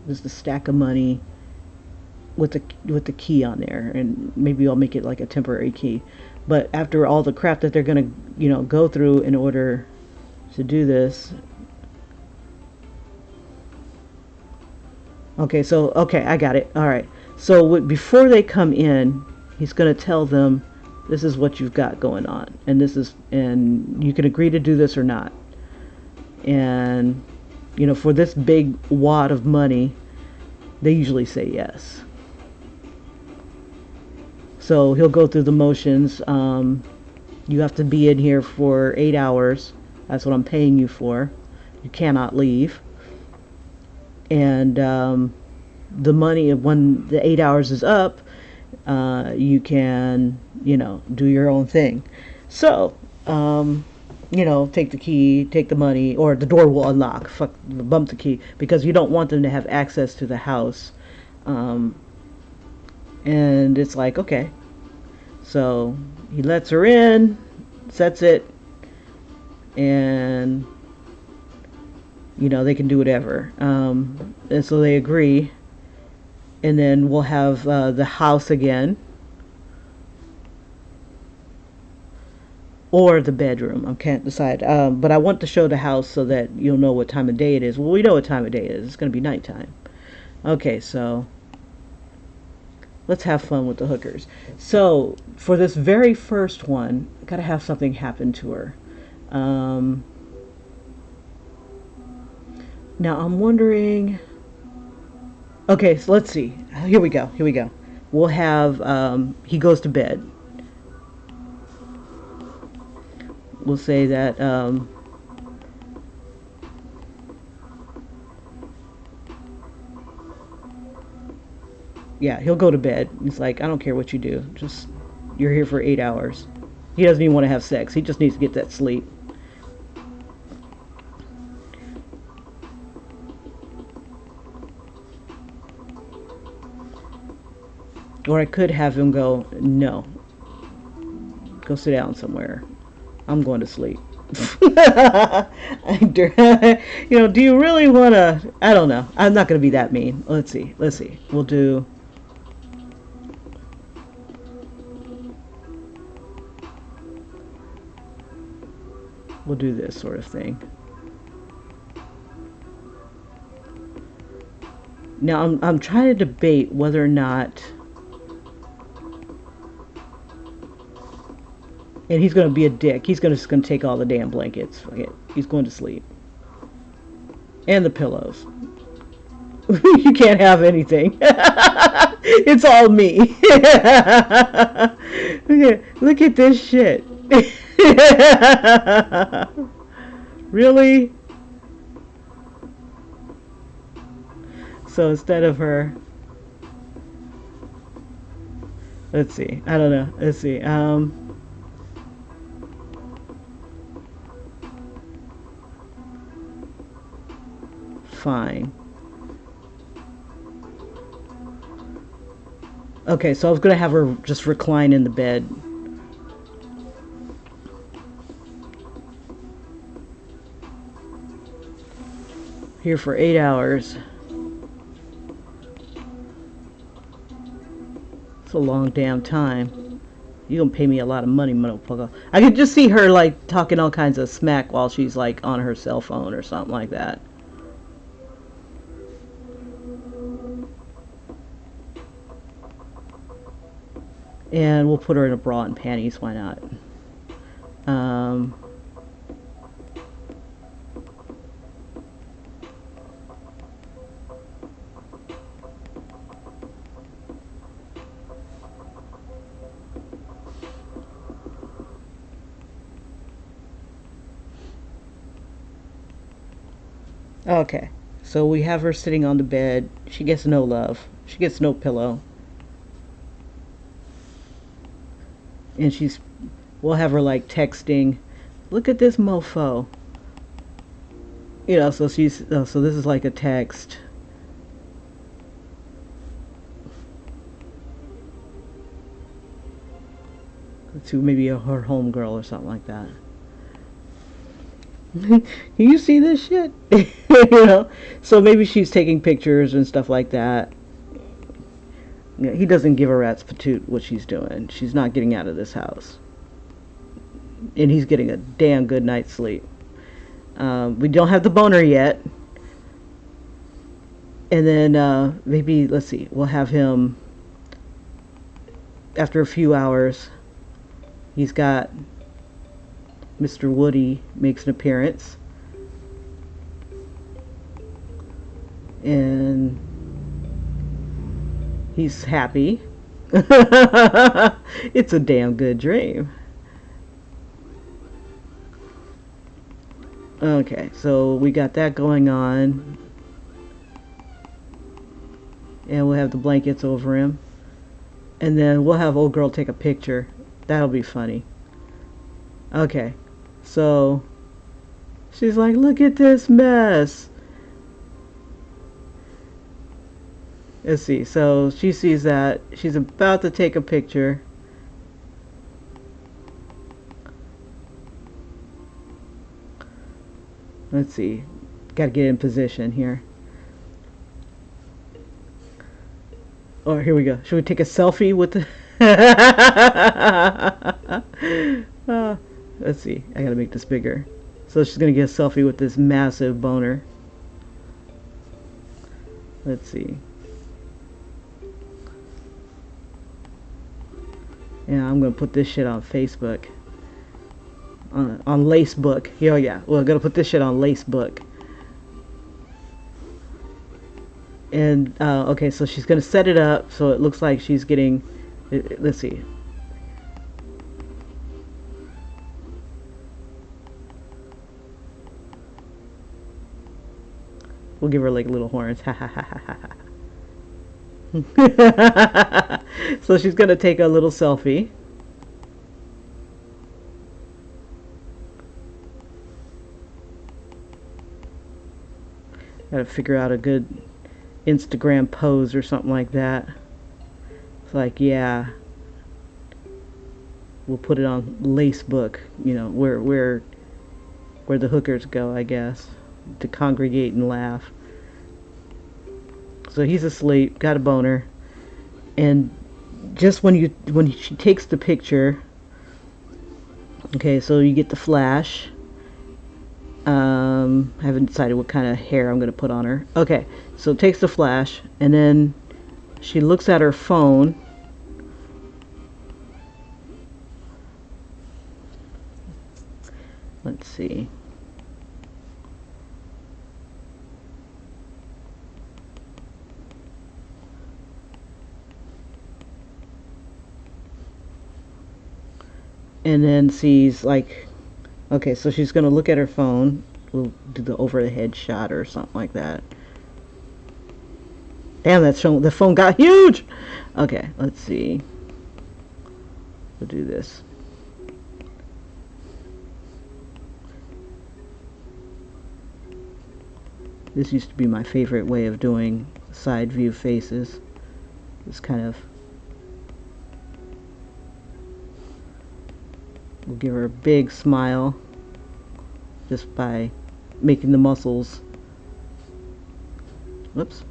Just a stack of money with the key on there, and maybe I'll make it like a temporary key. But after all the crap that they're gonna, you know, go through in order to do this, Okay, so okay, I got it. All right. So before they come in, he's going to tell them this is what you've got going on, and this is, and you can agree to do this or not. And for this big wad of money, they usually say yes. So he'll go through the motions. You have to be in here for 8 hours. That's what I'm paying you for. You cannot leave. And the money, when the 8 hours is up, you can, do your own thing. So, take the key, take the money, or the door will unlock. Fuck, bump the key, because you don't want them to have access to the house. And it's like, okay. So he lets her in, sets it, and they can do whatever. And so they agree, and then we'll have the house again, or the bedroom. I can't decide. But I want to show the house so that you'll know what time of day it is. Well, we know what time of day it is. It's going to be nighttime. Okay, so let's have fun with the hookers. So for this very first one, gotta have something happen to her. Now I'm wondering. Okay, so let's see. Here we go. Here we go. We'll have he goes to bed. We'll say that yeah, he'll go to bed. He's like, I don't care what you do. Just, you're here for 8 hours. He doesn't even want to have sex. He just needs to get that sleep. Or I could have him go, no, go sit down somewhere. I'm going to sleep. Do you really want to? I don't know. I'm not going to be that mean. Let's see. Let's see. We'll do this sort of thing. Now I'm trying to debate whether or not, and he's going to be a dick. He's just going to take all the damn blankets. Forget. He's going to sleep. And the pillows. You can't have anything. It's all me. Look at this shit. Really? So instead of her, let's see. I don't know. Let's see. Fine. Okay, so I was gonna have her just recline in the bed. Here for 8 hours. It's a long damn time. You gonna pay me a lot of money, motherfucker. I could just see her like talking all kinds of smack while she's like on her cell phone or something like that. And we'll put her in a bra and panties. Why not? Okay. So we have her sitting on the bed. She gets no love. She gets no pillow. And we'll have her like texting, look at this mofo. So so this is like a text. To maybe her homegirl or something like that. You see this shit? So maybe she's taking pictures and stuff like that. He doesn't give a rat's patoot what she's doing. She's not getting out of this house. And he's getting a damn good night's sleep. We don't have the boner yet. And then maybe, let's see, we'll have him after a few hours. He's got Mr. Woody makes an appearance. And he's happy. It's a damn good dream. Okay, so we got that going on. And we'll have the blankets over him. And then we'll have old girl take a picture. That'll be funny. Okay, so she's like, look at this mess. Let's see, so she sees that. She's about to take a picture. Let's see, gotta get in position here. Oh, here we go. Should we take a selfie with the... let's see, I gotta make this bigger. So she's gonna get a selfie with this massive boner. Let's see. Yeah, I'm gonna put this shit on Facebook. On Lacebook. Oh yeah, we're gonna put this shit on Lacebook. And okay, so she's gonna set it up so it looks like she's getting. Let's see. We'll give her like little horns. Ha ha ha ha ha. So she's gonna take a little selfie. Gotta figure out a good Instagram pose or something like that. It's like, yeah, we'll put it on Lacebook, you know, where the hookers go, I guess, to congregate and laugh. So he's asleep, got a boner, and just when she takes the picture, okay, so you get the flash. I haven't decided what kind of hair I'm going to put on her. Okay, so it takes the flash, and then she looks at her phone. Let's see. And then sees like, okay, so she's going to look at her phone. We'll do the over the head shot or something like that. Damn, the phone got huge. Okay, let's see. We'll do this. This used to be my favorite way of doing side view faces. This kind of, we'll give her a big smile just by making the muscles. Whoops.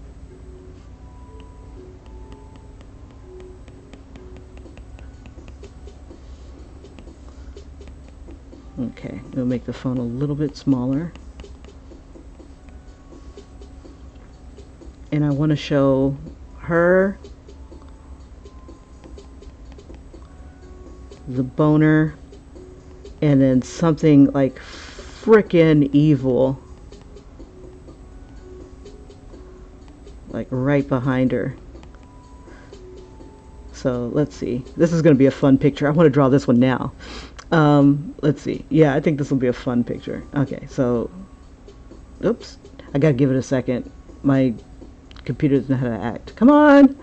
Okay, we'll make the phone a little bit smaller. And I want to show her, the boner, and then something like frickin' evil, like right behind her. So let's see. This is going to be a fun picture. I want to draw this one now. Let's see. Yeah, I think this will be a fun picture. Okay, so, oops. I got to give it a second. My computer doesn't know how to act. Come on.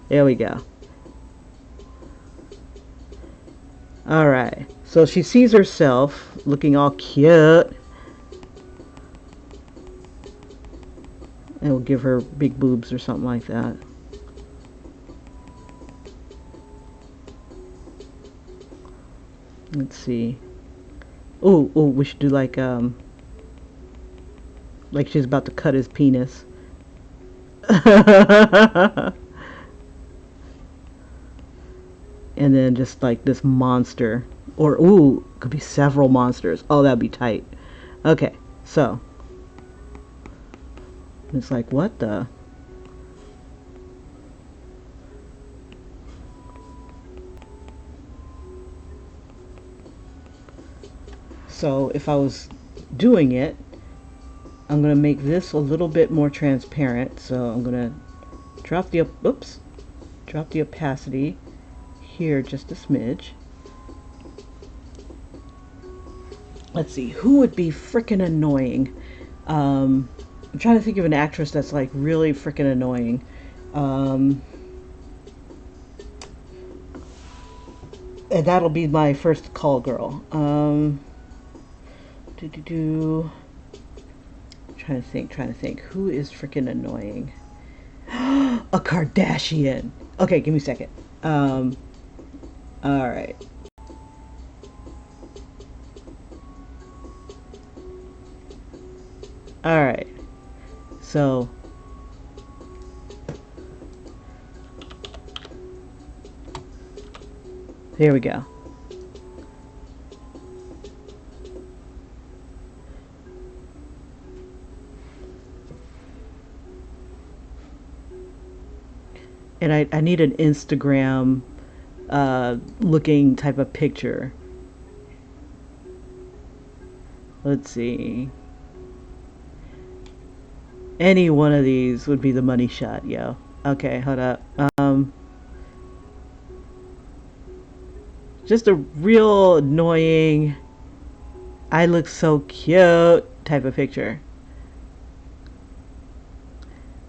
There we go. All right. So she sees herself looking all cute. And we'll give her big boobs or something like that. Let's see. Oh, we should do like she's about to cut his penis. And then just like this monster, or ooh, could be several monsters. Oh, that'd be tight. Okay, so it's like, what the? So if I was doing it, I'm going to make this a little bit more transparent. So I'm going to drop the opacity here just a smidge. Let's see, who would be freaking annoying? I'm trying to think of an actress that's like really freaking annoying. And that'll be my first call girl. Trying to think. Who is freaking annoying? A Kardashian. Okay, give me a second. All right. All right. So here we go. And I need an Instagram looking type of picture. Let's see. Any one of these would be the money shot, yo. Okay, hold up. Just a real annoying, I look so cute type of picture.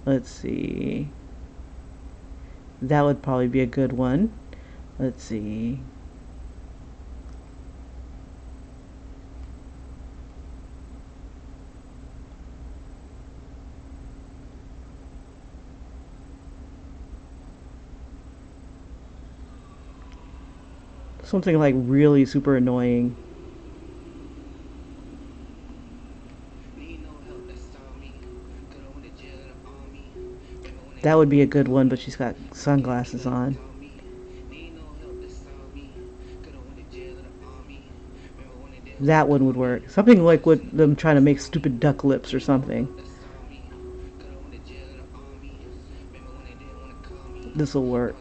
Let's see. That would probably be a good one. Let's see. Something like really super annoying. That would be a good one, but she's got sunglasses on. That one would work. Something like with them trying to make stupid duck lips or something. This will work.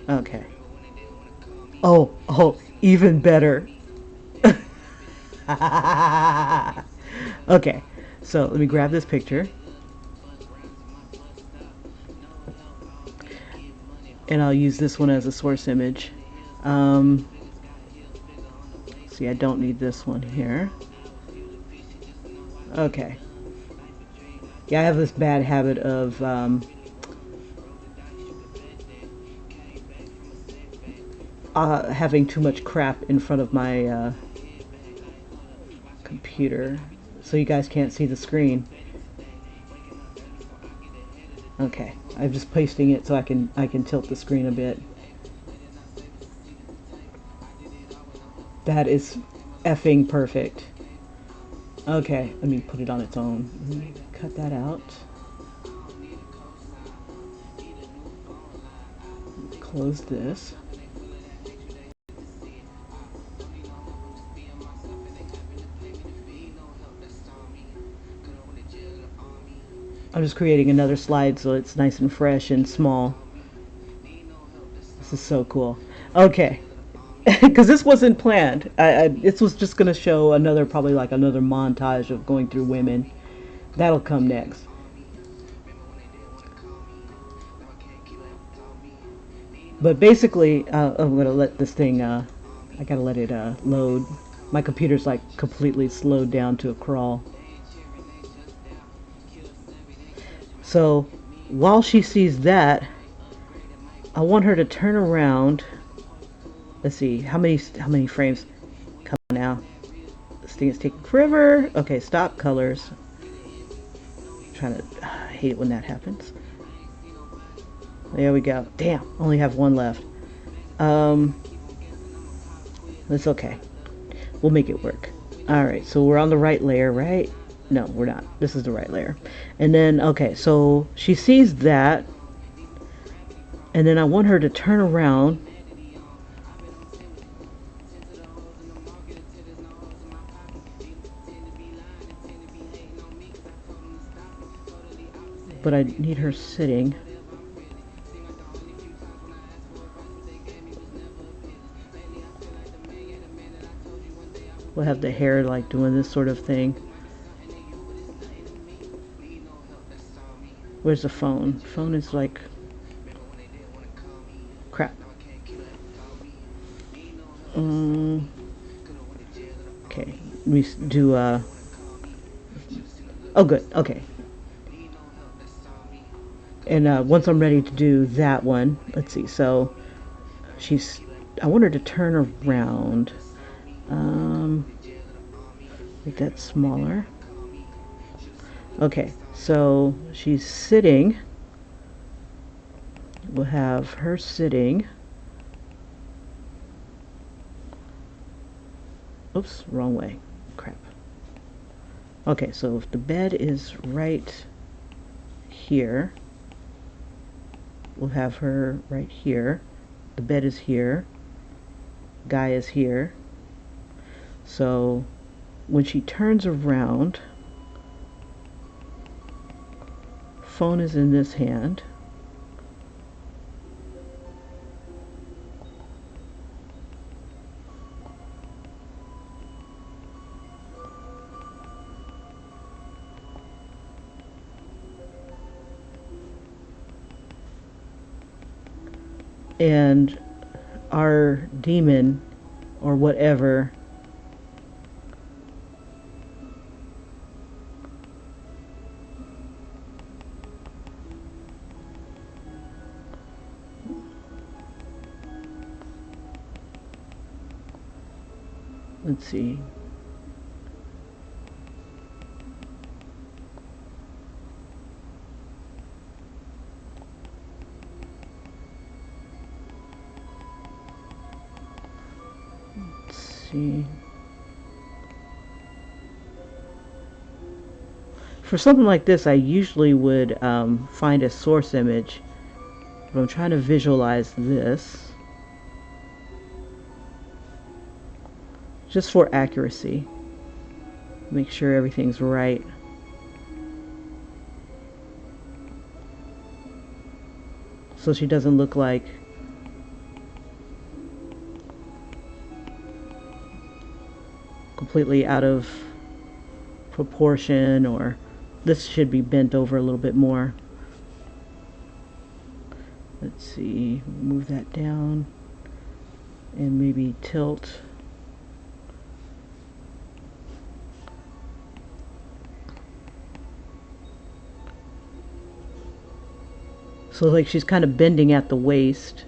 Okay. Oh, even better. Okay, so let me grab this picture. And I'll use this one as a source image. See, I don't need this one here. Okay. Yeah, I have this bad habit of having too much crap in front of my computer, so you guys can't see the screen. Okay, I'm just pasting it so I can tilt the screen a bit. That is effing perfect. Okay, let me put it on its own. Let me cut that out. Close this. I'm just creating another slide so it's nice and fresh and small. This is so cool. Okay. Because this wasn't planned. This was just going to show another, probably like another montage of going through women. That'll come next. But basically, I'm going to let this thing, I got to let it load. My computer's like completely slowed down to a crawl. So while she sees that, I want her to turn around. Let's see, how many frames? Come on now. This thing is taking forever. Okay, stop colors. I hate it when that happens. There we go. Damn, only have one left. That's okay. We'll make it work. Alright, so we're on the right layer, right? No, we're not. This is the right layer. And then, okay, so she sees that. And then I want her to turn around. But I need her sitting. We'll have the hair like doing this sort of thing. Where's the phone? Phone is like crap. Okay, we do oh good, okay. And once I'm ready to do that one, let's see, so I want her to turn around. Make that smaller. Okay, so she's sitting. We'll have her sitting. Oops, wrong way. Crap. Okay, so if the bed is right here, we'll have her right here. The bed is here. Guy is here. So when she turns around, phone is in this hand. And our demon or whatever let's see. For something like this, I usually would find a source image. But I'm trying to visualize this just for accuracy. Make sure everything's right. So she doesn't look like completely out of proportion, or this should be bent over a little bit more. Let's see, move that down and maybe tilt. So like she's kind of bending at the waist.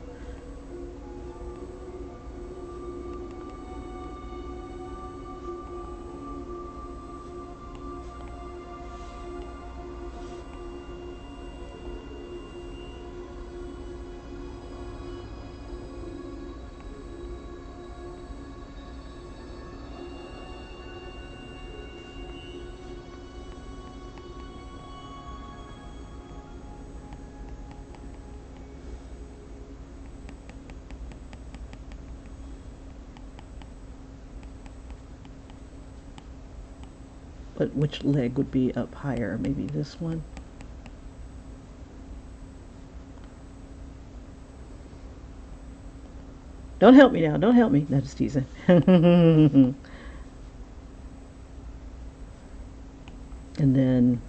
But which leg would be up higher? Maybe this one? Don't help me now. Don't help me. No, just teasing. And then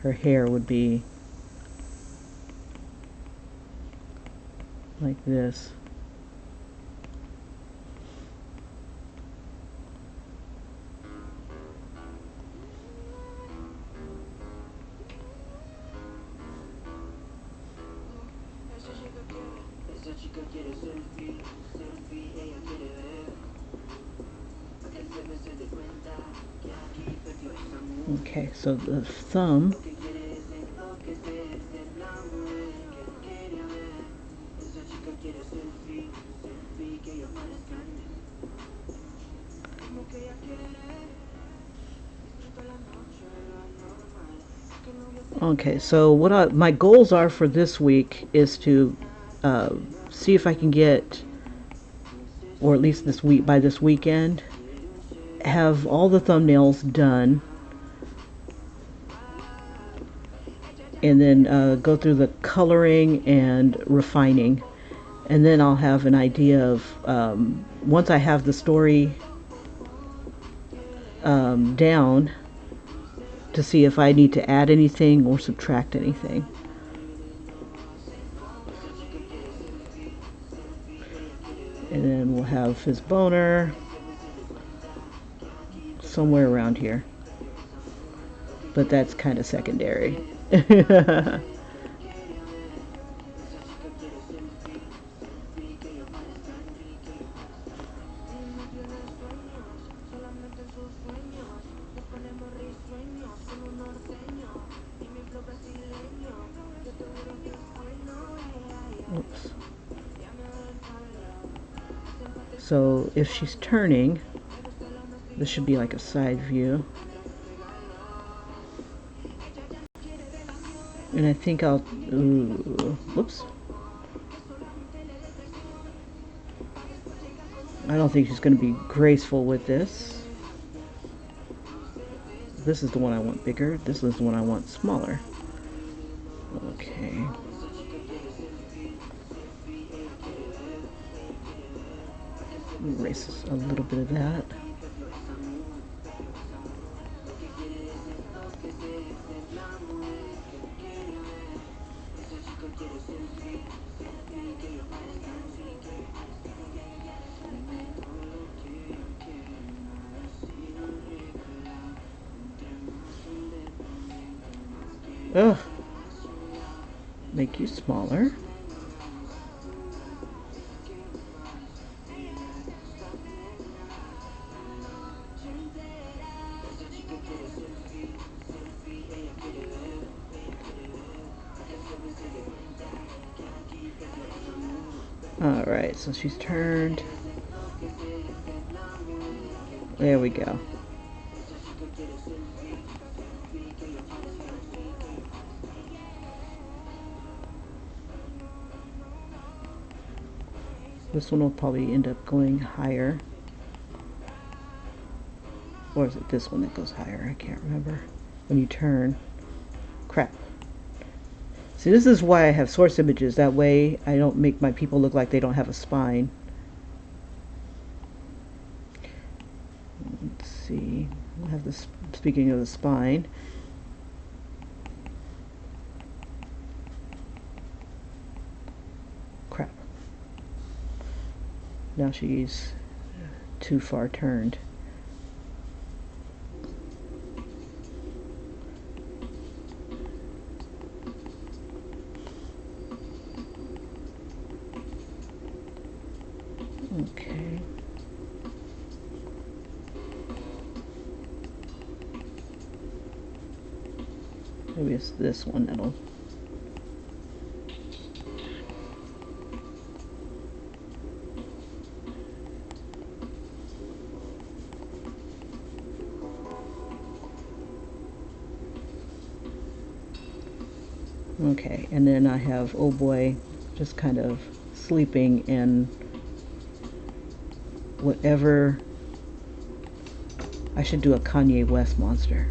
her hair would be like this. Okay, so the thumb okay, so what my goals are for this week is to see if I can get, or at least this week, by this weekend, have all the thumbnails done, and then go through the coloring and refining, and then I'll have an idea of once I have the story down to see if I need to add anything or subtract anything. And then we'll have his boner somewhere around here. But that's kind of secondary. Oops. So if she's turning, this should be like a side view. And I think I'll, whoops. I don't think she's going to be graceful with this. This is the one I want bigger. This is the one I want smaller. Okay. Erase a little bit of that. Ugh. Make you smaller. Alright, so she's turned. There we go. This one will probably end up going higher. Or is it this one that goes higher? I can't remember. When you turn. Crap. See, this is why I have source images. That way I don't make my people look like they don't have a spine. Let's see. We'll have this, speaking of the spine. Crap. Now she's too far turned. Okay. Maybe it's this one that'll. Okay, and then I have oh boy just kind of sleeping in whatever. I should do a Kanye West monster.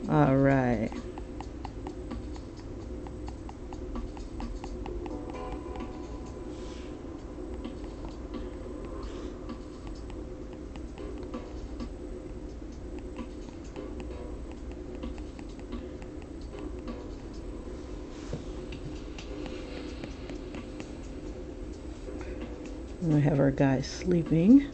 All right. And we have our guy sleeping.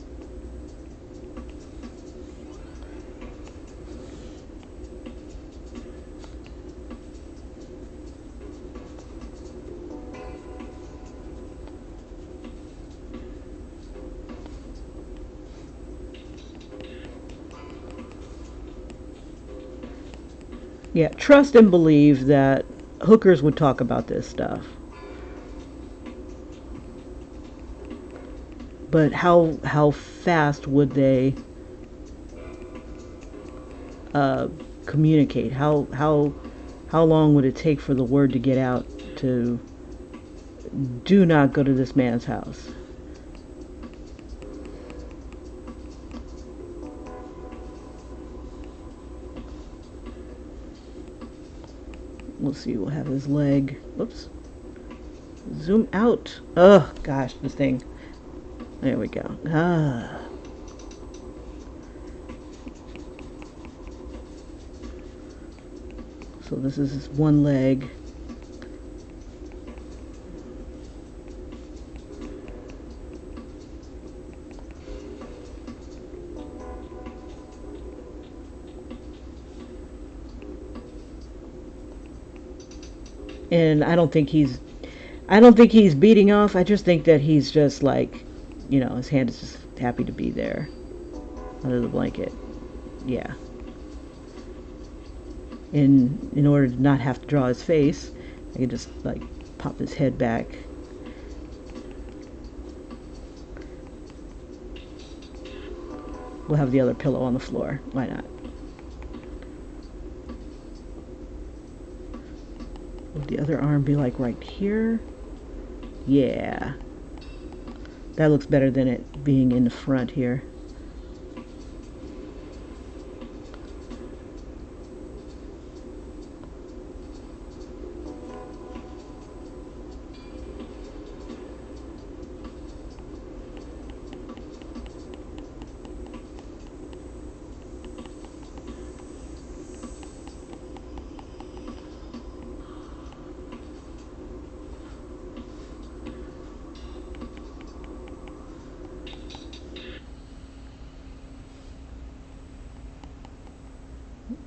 Yeah, trust and believe that hookers would talk about this stuff. But how fast would they communicate? How long would it take for the word to get out to Do not go to this man's house. We'll see, we'll have his leg. Whoops. Zoom out. Oh, gosh, this thing. There we go. Ah. So this is his one leg. And I don't think he's beating off. I just think that he's just like, you know, his hand is just happy to be there under the blanket. Yeah. In order to not have to draw his face, I can just like pop his head back. We'll have the other pillow on the floor. Why not? Would the other arm be like right here? Yeah. That looks better than it being in the front here.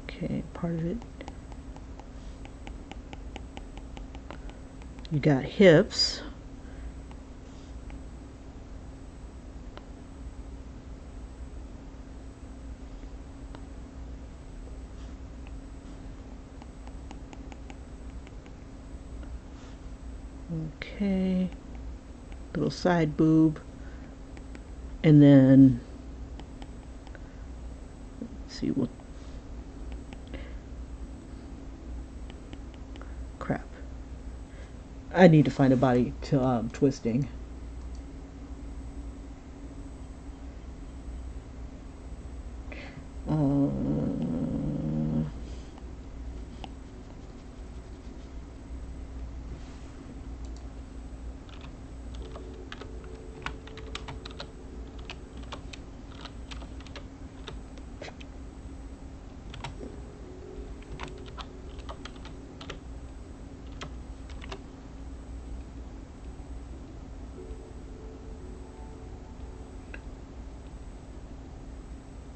Okay, part of it. You got hips. Okay, little side boob, and then let's see what. Crap. I need to find a body to twisting.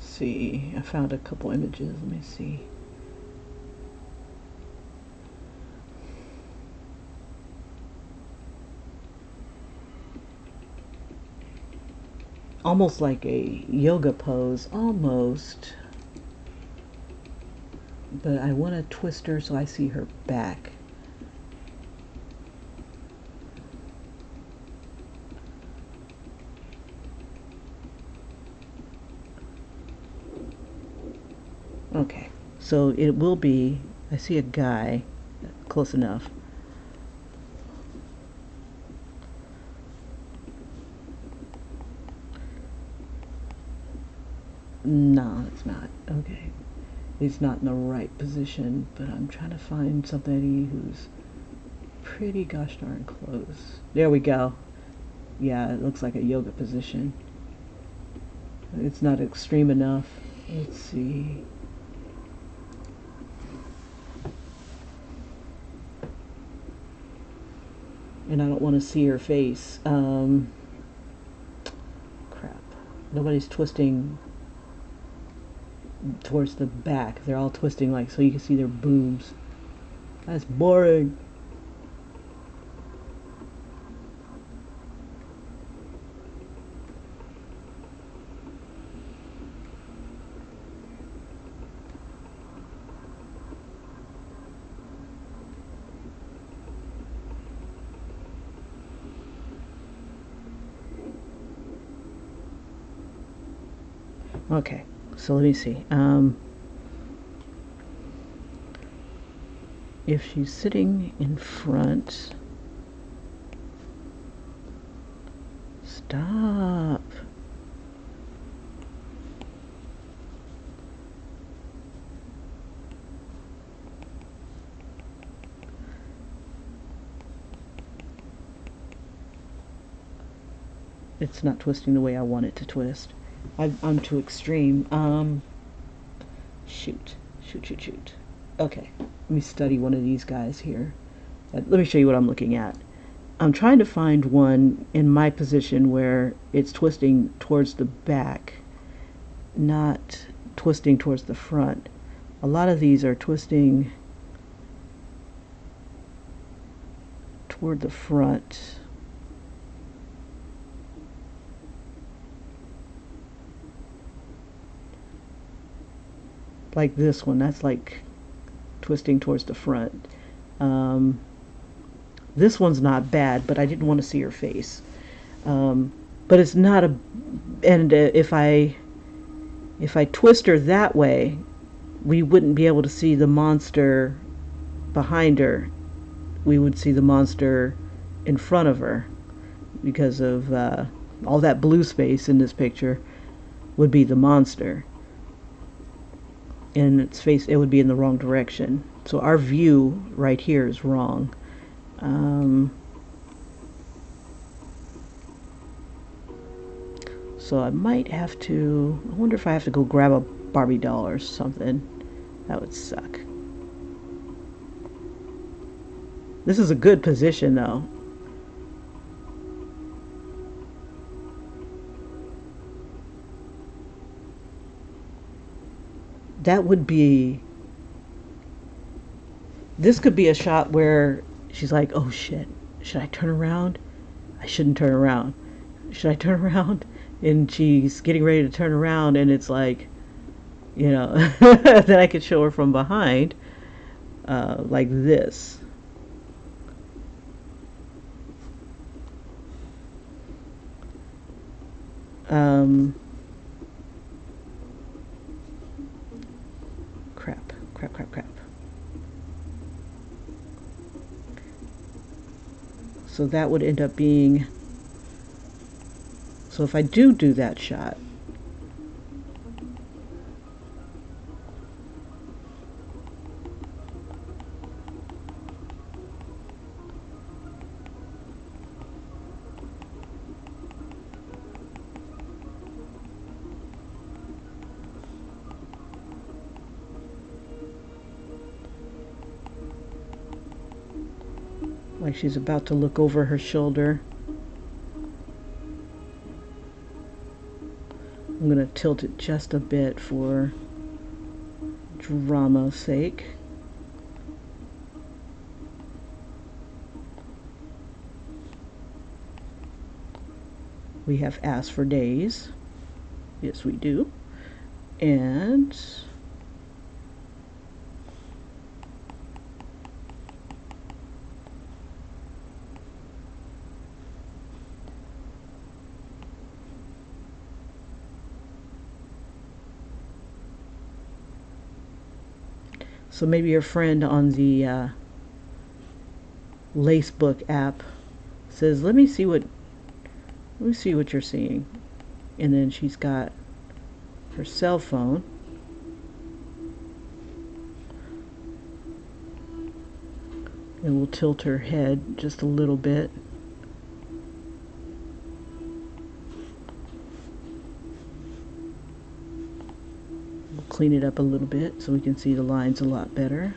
See, I found a couple images. Let me see. Almost like a yoga pose, almost. But I want to twist her so I see her back. Okay, so it will be, I see a guy, close enough. No, it's not. Okay. He's not in the right position, but I'm trying to find somebody who's pretty gosh darn close. There we go. Yeah, it looks like a yoga position. It's not extreme enough. Let's see. And I don't want to see her face. Crap. Nobody's twisting towards the back. They're all twisting like so you can see their boobs. That's boring. Okay, so let me see. If she's sitting in front, Stop. It's not twisting the way I want it to twist. I'm too extreme. Shoot. Shoot, shoot, shoot. Okay, let me study one of these guys here. Let me show you what I'm looking at. I'm trying to find one in my position where it's twisting towards the back, not twisting towards the front. A lot of these are twisting toward the front. Like this one, that's like twisting towards the front. This one's not bad, but I didn't want to see her face. But it's not a, and if I twist her that way, we wouldn't be able to see the monster behind her. We would see the monster in front of her because of all that blue space in this picture would be the monster. And its face, it would be in the wrong direction. So our view right here is wrong. So I might have to, I wonder if I have to go grab a Barbie doll or something. That would suck. This is a good position though. That would be, this could be a shot where she's like, oh shit, should I turn around? I shouldn't turn around. Should I turn around? And she's getting ready to turn around, and it's like, you know, then I could show her from behind, like this. Crap, crap, crap, crap. So that would end up being, so if I do that shot, like she's about to look over her shoulder. I'm going to tilt it just a bit for drama's sake. We have asked for days. Yes, we do. And so maybe your friend on the Lacebook app says, let me see what you're seeing. And then she's got her cell phone. And we'll tilt her head just a little bit. We'll clean it up a little bit so we can see the lines a lot better.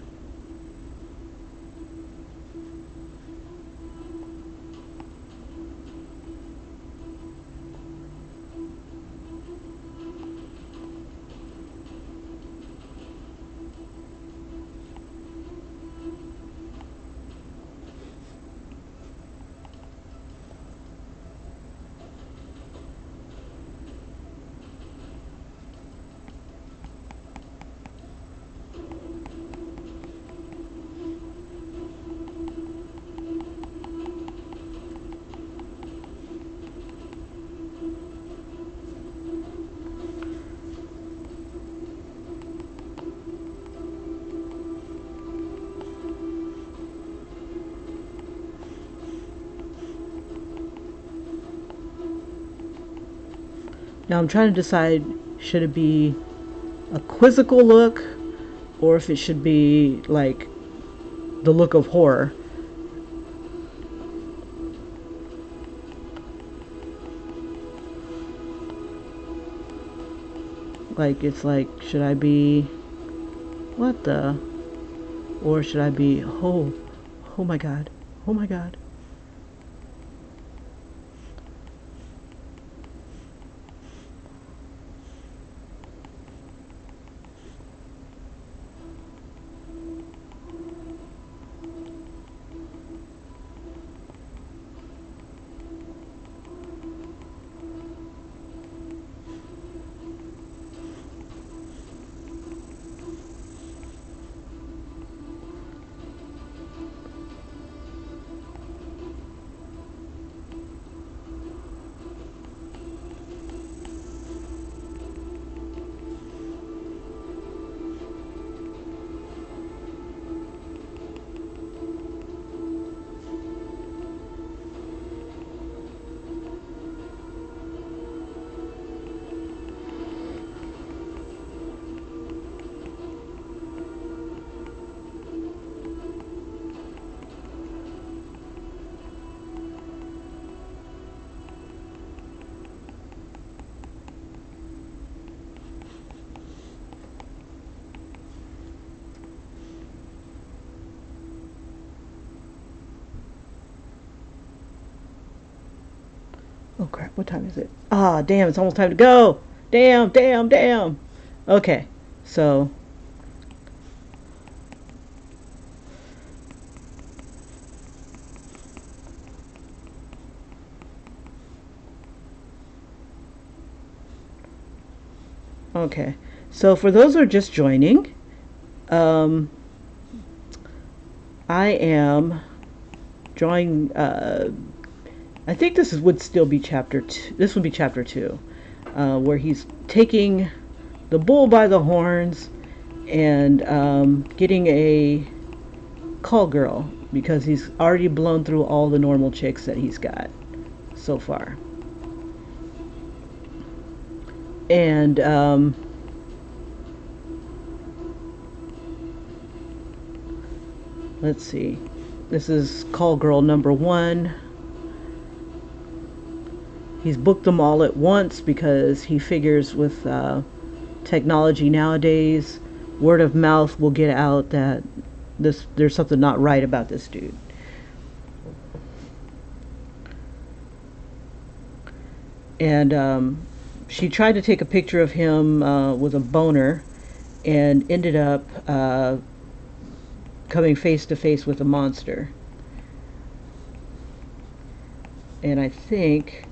Now I'm trying to decide, should it be a quizzical look or if it should be like the look of horror. Like, it's like, should I be, what the, or should I be, oh my god, oh my god. Oh crap, what time is it? Ah, damn, it's almost time to go. Damn, damn, damn. Okay, so, okay. So for those who are just joining, um, I am drawing, I think would still be chapter two. This would be chapter two, where he's taking the bull by the horns and getting a call girl because he's already blown through all the normal chicks that he's got so far. And let's see. This is call girl number 1. He's booked them all at once because he figures with technology nowadays, word of mouth will get out that there's something not right about this dude. And she tried to take a picture of him with a boner and ended up coming face to face with a monster. And I think,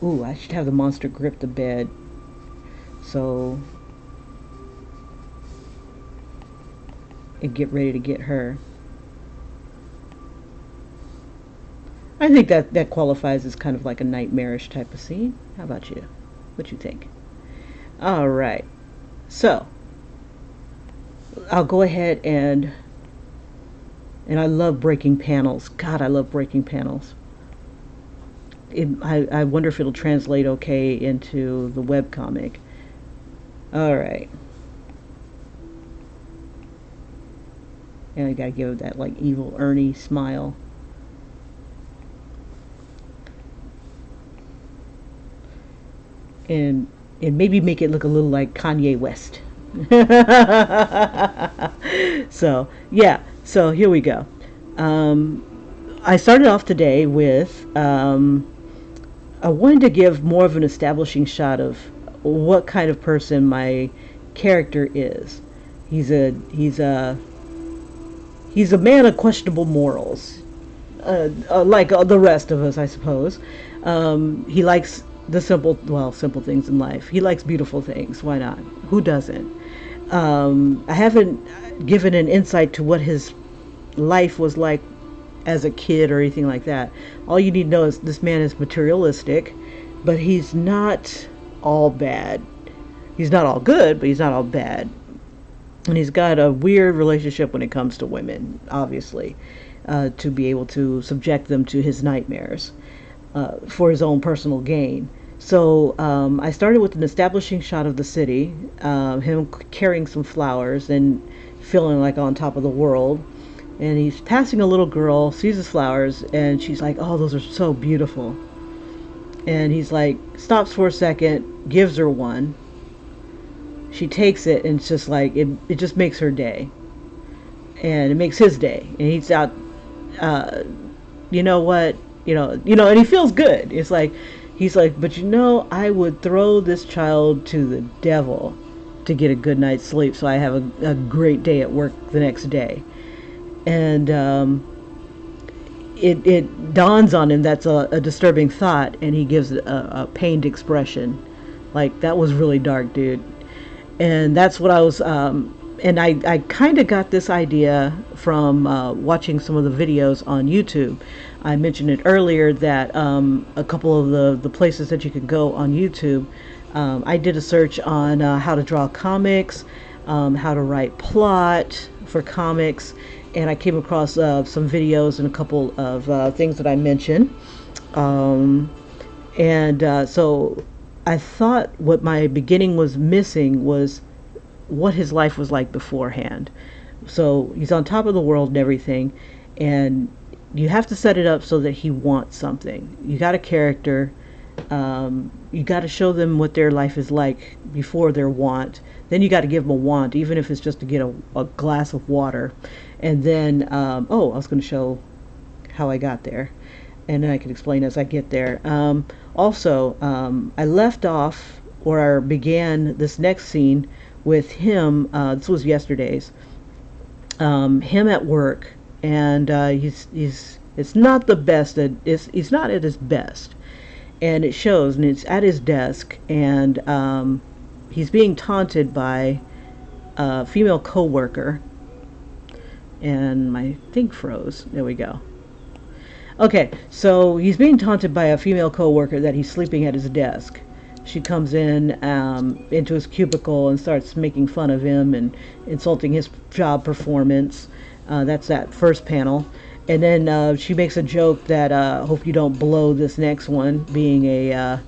ooh, I should have the monster grip the bed. So, and get ready to get her. I think that qualifies as kind of like a nightmarish type of scene. How about you? What you think? All right. So, I'll go ahead and I love breaking panels. God, I love breaking panels. I wonder if it'll translate okay into the webcomic. All right. And I gotta give that like evil Ernie smile. And maybe make it look a little like Kanye West. So yeah, so here we go. I started off today with I wanted to give more of an establishing shot of what kind of person my character is. He's a man of questionable morals, like the rest of us, I suppose. He likes the simple things in life. He likes beautiful things. Why not? Who doesn't? I haven't given an insight to what his life was like as a kid or anything like that. All you need to know is this man is materialistic, but he's not all bad. He's not all good, but he's not all bad. And he's got a weird relationship when it comes to women, obviously, to be able to subject them to his nightmares for his own personal gain. So I started with an establishing shot of the city, him carrying some flowers and feeling like on top of the world. And he's passing a little girl, sees his flowers, and she's like, "Oh, those are so beautiful." And he's like, stops for a second, gives her one. She takes it, and it's just like it just makes her day, and it makes his day. And he's out, uh, you know what, and he feels good. It's like he's like, but I would throw this child to the devil to get a good night's sleep, so I have a great day at work the next day. And it dawns on him that's a disturbing thought, and he gives a pained expression, like, that was really dark, dude. And that's what I was. And I kind of got this idea from watching some of the videos on YouTube. I mentioned it earlier that a couple of the places that you can go on YouTube. I did a search on how to draw comics, how to write plot for comics, and I came across some videos and a couple of things that I mentioned. So I thought what my beginning was missing was what his life was like beforehand. So he's on top of the world and everything, and you have to set it up so that he wants something. You got a character. You got to show them what their life is like before their want. Then you got to give them a want, even if it's just to get a glass of water. And then, I was going to show how I got there, and then I can explain as I get there. I left off, or began this next scene with him. This was yesterday's. Him at work, and he's it's not the best. He's not at his best, and it shows. And it's at his desk, and he's being taunted by a female coworker. And my thing froze. There we go. Okay, so he's being taunted by a female coworker that he's sleeping at his desk. She comes in into his cubicle and starts making fun of him and insulting his job performance. That's that first panel. And then she makes a joke that hope you don't blow this next one, being a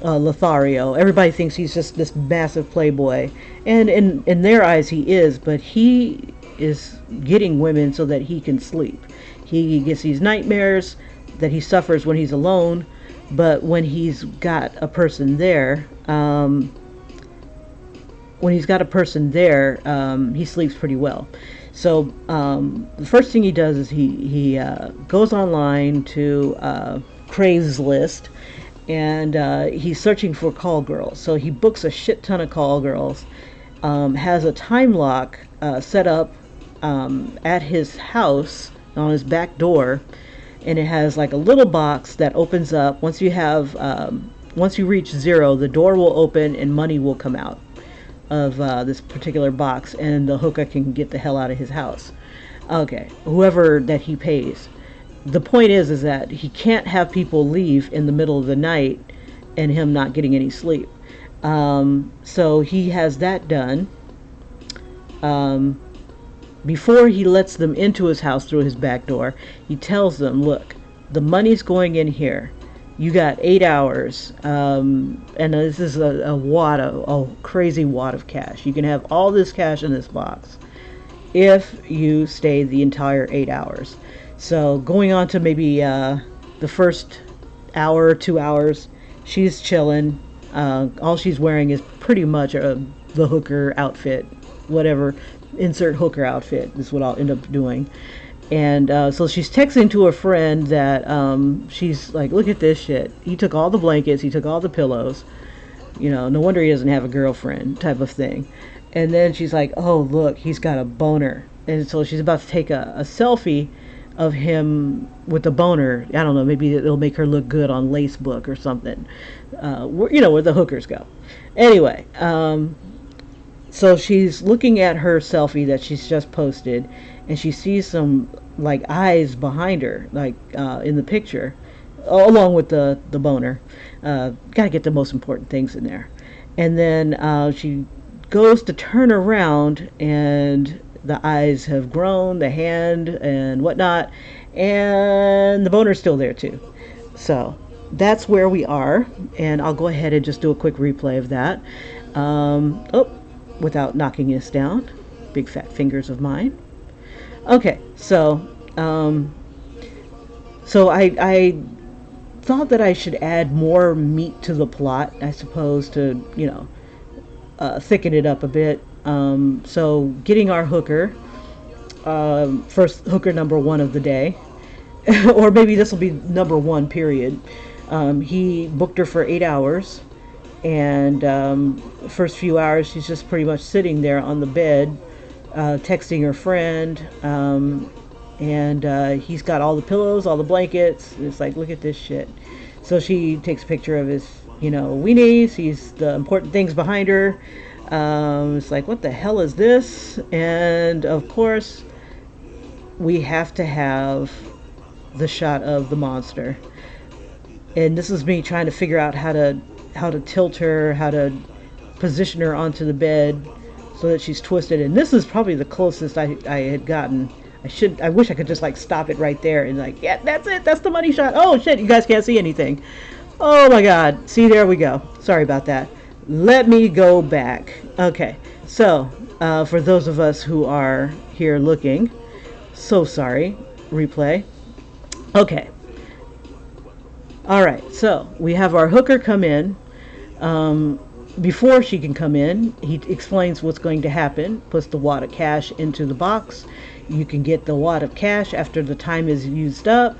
Lothario. Everybody thinks he's just this massive playboy. And in their eyes he is, but he is getting women so that he can sleep. He gets these nightmares that he suffers when he's alone, but when he's got a person there, he sleeps pretty well. So the first thing he does is he goes online to Craigslist, and he's searching for call girls. So he books a shit ton of call girls, has a time lock set up at his house on his back door, and it has like a little box that opens up. Once you reach 0, the door will open and money will come out of this particular box, and the hooker can get the hell out of his house. Okay, whoever that he pays. The point is that he can't have people leave in the middle of the night and him not getting any sleep. So he has that done. Before he lets them into his house through his back door, he tells them, look, the money's going in here. You got 8 hours, and this is a crazy wad of cash. You can have all this cash in this box if you stay the entire 8 hours. So going on to maybe the first hour or 2 hours, she's chilling. All she's wearing is pretty much the hooker outfit, whatever. Insert hooker outfit is what I'll end up doing. And so she's texting to a friend that she's like, look at this shit. He took all the blankets, he took all the pillows. No wonder he doesn't have a girlfriend, type of thing. And then she's like, oh, look, he's got a boner. And so she's about to take a selfie of him with the boner. I don't know, maybe it'll make her look good on Lacebook or something. Where the hookers go. Anyway, so she's looking at her selfie that she's just posted, and she sees some like eyes behind her, like in the picture, along with the boner. Gotta get the most important things in there. And then she goes to turn around, and the eyes have grown, the hand and whatnot, and the boner's still there too. So that's where we are, and I'll go ahead and just do a quick replay of that. Oh, without knocking this down. Big fat fingers of mine. Okay, so I thought that I should add more meat to the plot, I suppose, to, thicken it up a bit. So getting our hooker, first hooker number one of the day, or maybe this will be number one, period. He booked her for 8 hours, and first few hours she's just pretty much sitting there on the bed, texting her friend, and he's got all the pillows, all the blankets. It's like, look at this shit. So she takes a picture of his, weenies. He's the important things behind her. It's like, what the hell is this? And of course, we have to have the shot of the monster. And this is me trying to figure out how to tilt her, how to position her onto the bed so that she's twisted. And this is probably the closest I had gotten. I wish I could just like stop it right there and like, yeah, that's it. That's the money shot. Oh shit, you guys can't see anything. Oh my God. See, there we go. Sorry about that. Let me go back. Okay. So, for those of us who are here looking, so sorry. Replay. Okay. All right. So we have our hooker come in. Before she can come in, he explains what's going to happen, puts the wad of cash into the box. You can get the wad of cash after the time is used up.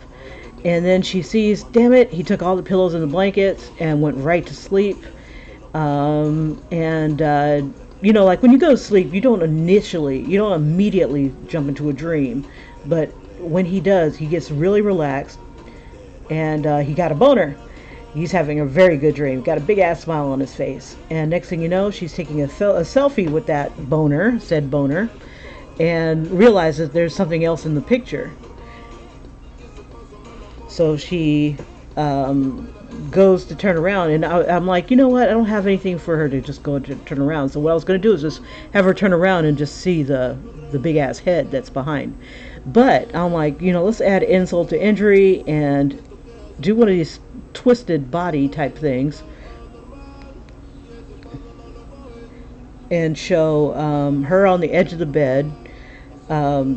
And then she sees, damn it, he took all the pillows and the blankets and went right to sleep. Like when you go to sleep, you don't immediately jump into a dream. But when he does, he gets really relaxed, and he got a boner. He's having a very good dream. Got a big ass smile on his face. And next thing you know, she's taking a selfie with that said boner, and realizes there's something else in the picture. So she goes to turn around, and I'm like, you know what? I don't have anything for her to just go to turn around. So what I was going to do is just have her turn around and just see the big ass head that's behind. But I'm like, let's add insult to injury and do one of these twisted body type things and show her on the edge of the bed,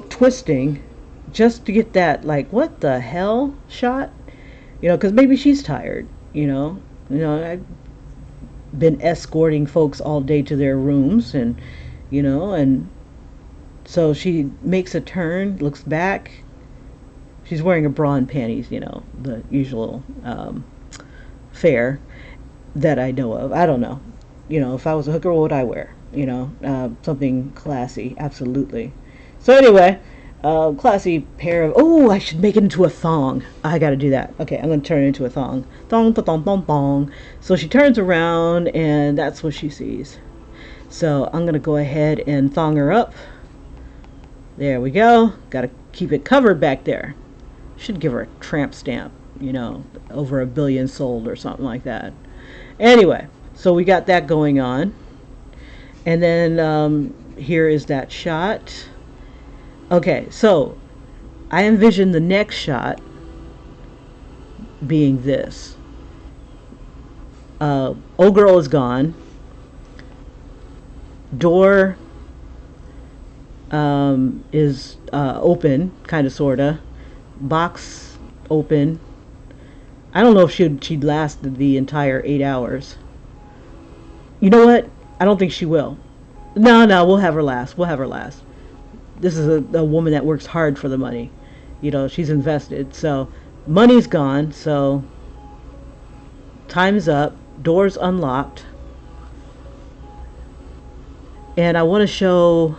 twisting, just to get that, like, what the hell shot, because maybe she's tired. I've been escorting folks all day to their rooms, and and so she makes a turn, looks back. She's wearing a bra and panties, the usual fare that I know of. I don't know. If I was a hooker, what would I wear? Something classy, absolutely. So anyway, classy pair of, I should make it into a thong. I gotta do that. Okay, I'm gonna turn it into a thong. Thong, thong, thong, thong. So she turns around, and that's what she sees. So I'm gonna go ahead and thong her up. There we go. Gotta keep it covered back there. Should give her a tramp stamp, over 1 billion sold or something like that. Anyway, so we got that going on. And then here is that shot. Okay, so I envision the next shot being this. Old girl is gone. Door is open, kind of, sort of. Box open. I don't know if she'd last the entire 8 hours. You know what? I don't think she will. No, we'll have her last. This is a woman that works hard for the money. She's invested. So money's gone. So time's up. Door's unlocked. And I want to show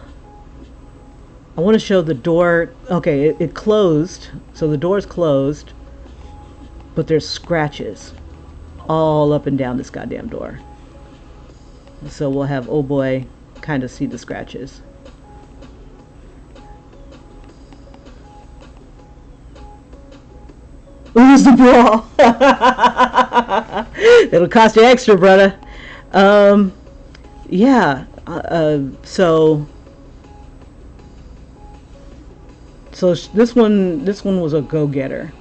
the door. Okay, it closed. So the door's closed, but there's scratches all up and down this goddamn door. So we'll have oh boy kind of see the scratches. Who's the bra? It'll cost you extra, brother. Yeah. So this one was a go-getter.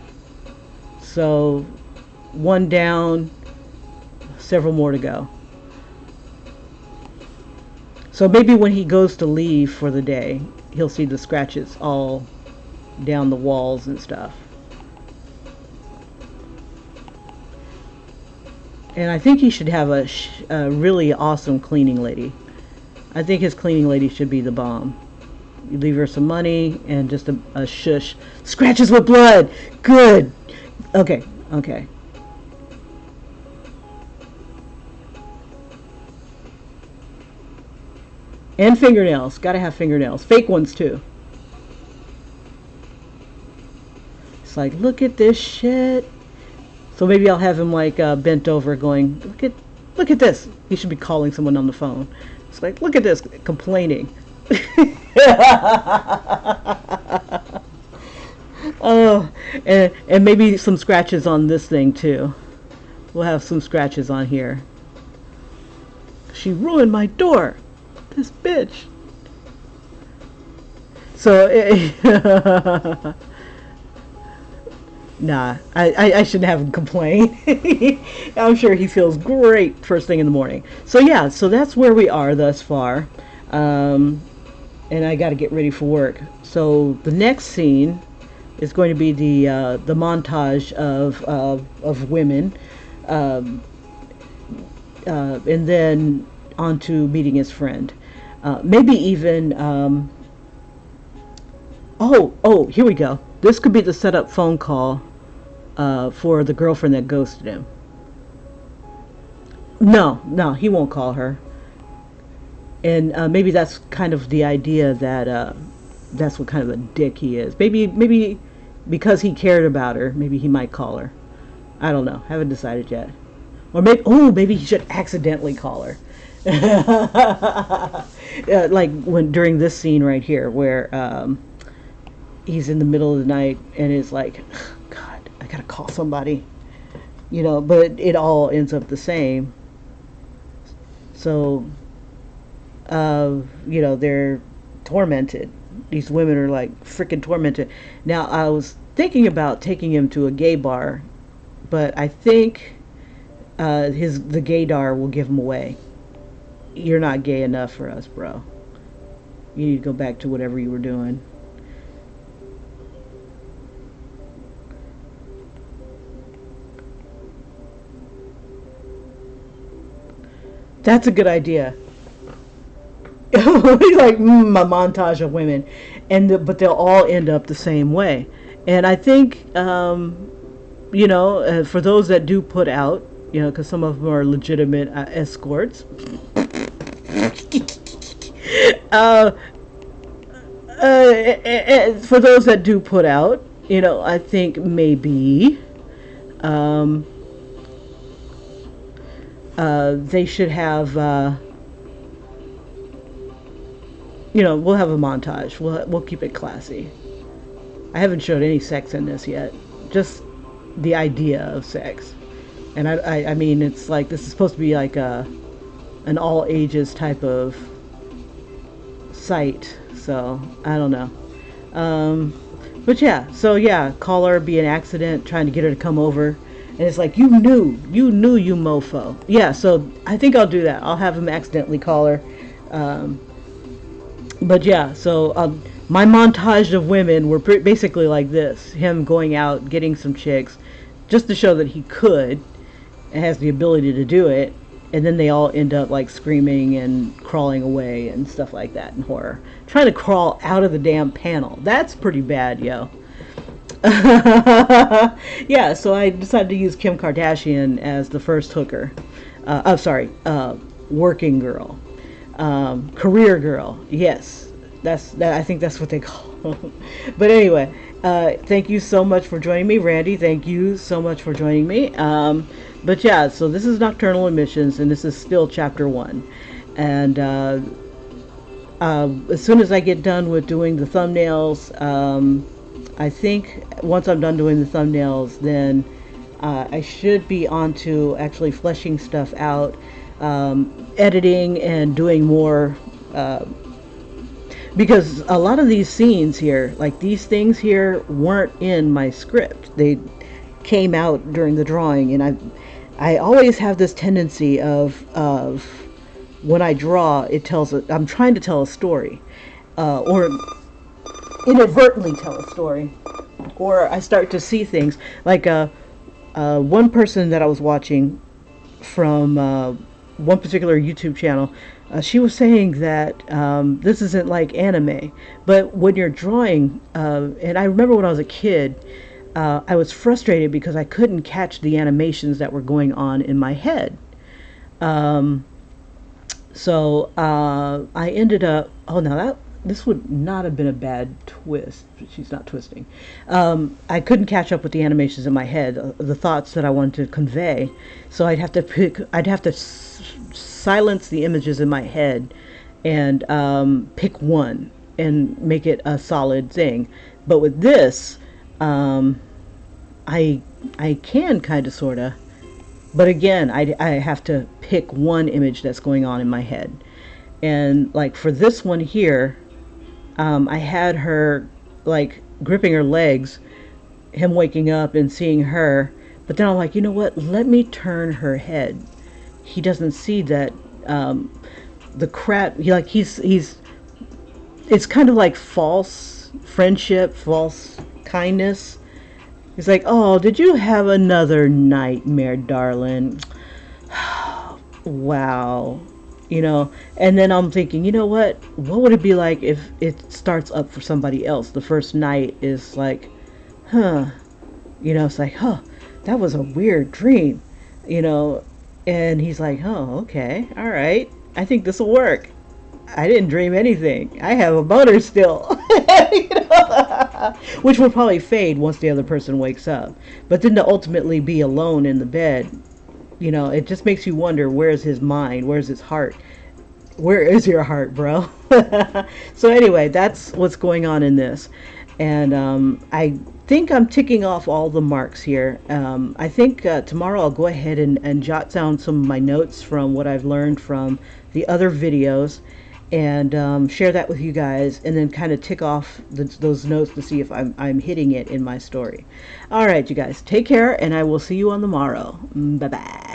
So one down, several more to go. So maybe when he goes to leave for the day, he'll see the scratches all down the walls and stuff. And I think he should have a really awesome cleaning lady. I think his cleaning lady should be the bomb. You leave her some money and just a shush. Scratches with blood. Good. Okay. Okay. And fingernails. Gotta have fingernails. Fake ones too. It's like, look at this shit. So maybe I'll have him like bent over going, look at this. He should be calling someone on the phone. It's like, look at this, complaining. Oh, and maybe some scratches on this thing too. We'll have some scratches on here. She ruined my door. This bitch. So, nah, I shouldn't have him complain. I'm sure he feels great first thing in the morning. So yeah, so that's where we are thus far. And I got to get ready for work. So the next scene is going to be the montage of women, and then on to meeting his friend. Maybe even oh, here we go. This could be the setup phone call for the girlfriend that ghosted him. No, he won't call her. And maybe that's kind of the idea that that's what kind of a dick he is. Maybe because he cared about her, maybe he might call her. I don't know. Haven't decided yet. Or maybe he should accidentally call her. Like when during this scene right here, where he's in the middle of the night and is like, God, I gotta call somebody, but it all ends up the same. So, they're tormented. These women are like freaking tormented. Now, I was thinking about taking him to a gay bar, but I think the gaydar will give him away. You're not gay enough for us, bro. You need to go back to whatever you were doing. That's a good idea. Like a montage of women, but they'll all end up the same way. And I think, for those that do put out, because some of them are legitimate escorts. For those that do put out, I think maybe they should have, we'll have a montage. We'll keep it classy. I haven't showed any sex in this yet, just the idea of sex. And I mean, it's like this is supposed to be like an all ages type of site, so I don't know. But yeah, call her, be an accident, trying to get her to come over, and it's like you knew, you mofo. Yeah, so I think I'll do that. I'll have him accidentally call her. But yeah, so my montage of women were basically like this: him going out, getting some chicks, just to show that he could, and has the ability to do it, and then they all end up like screaming and crawling away and stuff like that in horror. Trying to crawl out of the damn panel. That's pretty bad, yo. Yeah, so I decided to use Kim Kardashian as the first hooker. Working girl. Career girl. Yes. I think that's what they call them. But anyway, thank you so much for joining me, Randy. Thank you so much for joining me. But yeah, so this is Nocturnal Emissions, and this is still chapter 1. And as soon as I get done with doing the thumbnails, I think once I'm done doing the thumbnails, then I should be on to actually fleshing stuff out, editing and doing more, because a lot of these scenes here, like these things here, weren't in my script. came out during the drawing. And I always have this tendency of when I draw, I'm trying to tell a story, or inadvertently tell a story, or I start to see things like one person that I was watching from one particular YouTube channel. She was saying that this isn't like anime, but when you're drawing, and I remember when I was a kid, I was frustrated because I couldn't catch the animations that were going on in my head. Um, so I ended up. Oh, now that this would not have been a bad twist. She's not twisting. I couldn't catch up with the animations in my head, the thoughts that I wanted to convey. So I'd have to pick. I'd have to silence the images in my head and pick one and make it a solid thing. But with this, um, I I can kind of sorta. But again, I have to pick one image that's going on in my head. And like for this one here, I had her like gripping her legs, him waking up and seeing her. But then I'm like, you know what? Let me turn her head. He doesn't see that the crap. He's. It's kind of like false friendship, false kindness. He's like, oh, did you have another nightmare, darling? Wow. And then I'm thinking, you know what would it be like if it starts up for somebody else? The first night is like, huh, it's like, huh, that was a weird dream, you know and he's like, oh, okay, all right, I think this will work. I didn't dream anything. I have a boner still. Which will probably fade once the other person wakes up. But then to ultimately be alone in the bed, it just makes you wonder, where's his mind? Where's his heart? Where is your heart, bro? So anyway, that's what's going on in this. And I think I'm ticking off all the marks here. I think tomorrow I'll go ahead and jot down some of my notes from what I've learned from the other videos, and share that with you guys, and then kind of tick off those notes to see if I'm hitting it in my story. All right, you guys, take care, and I will see you on the morrow. Bye bye.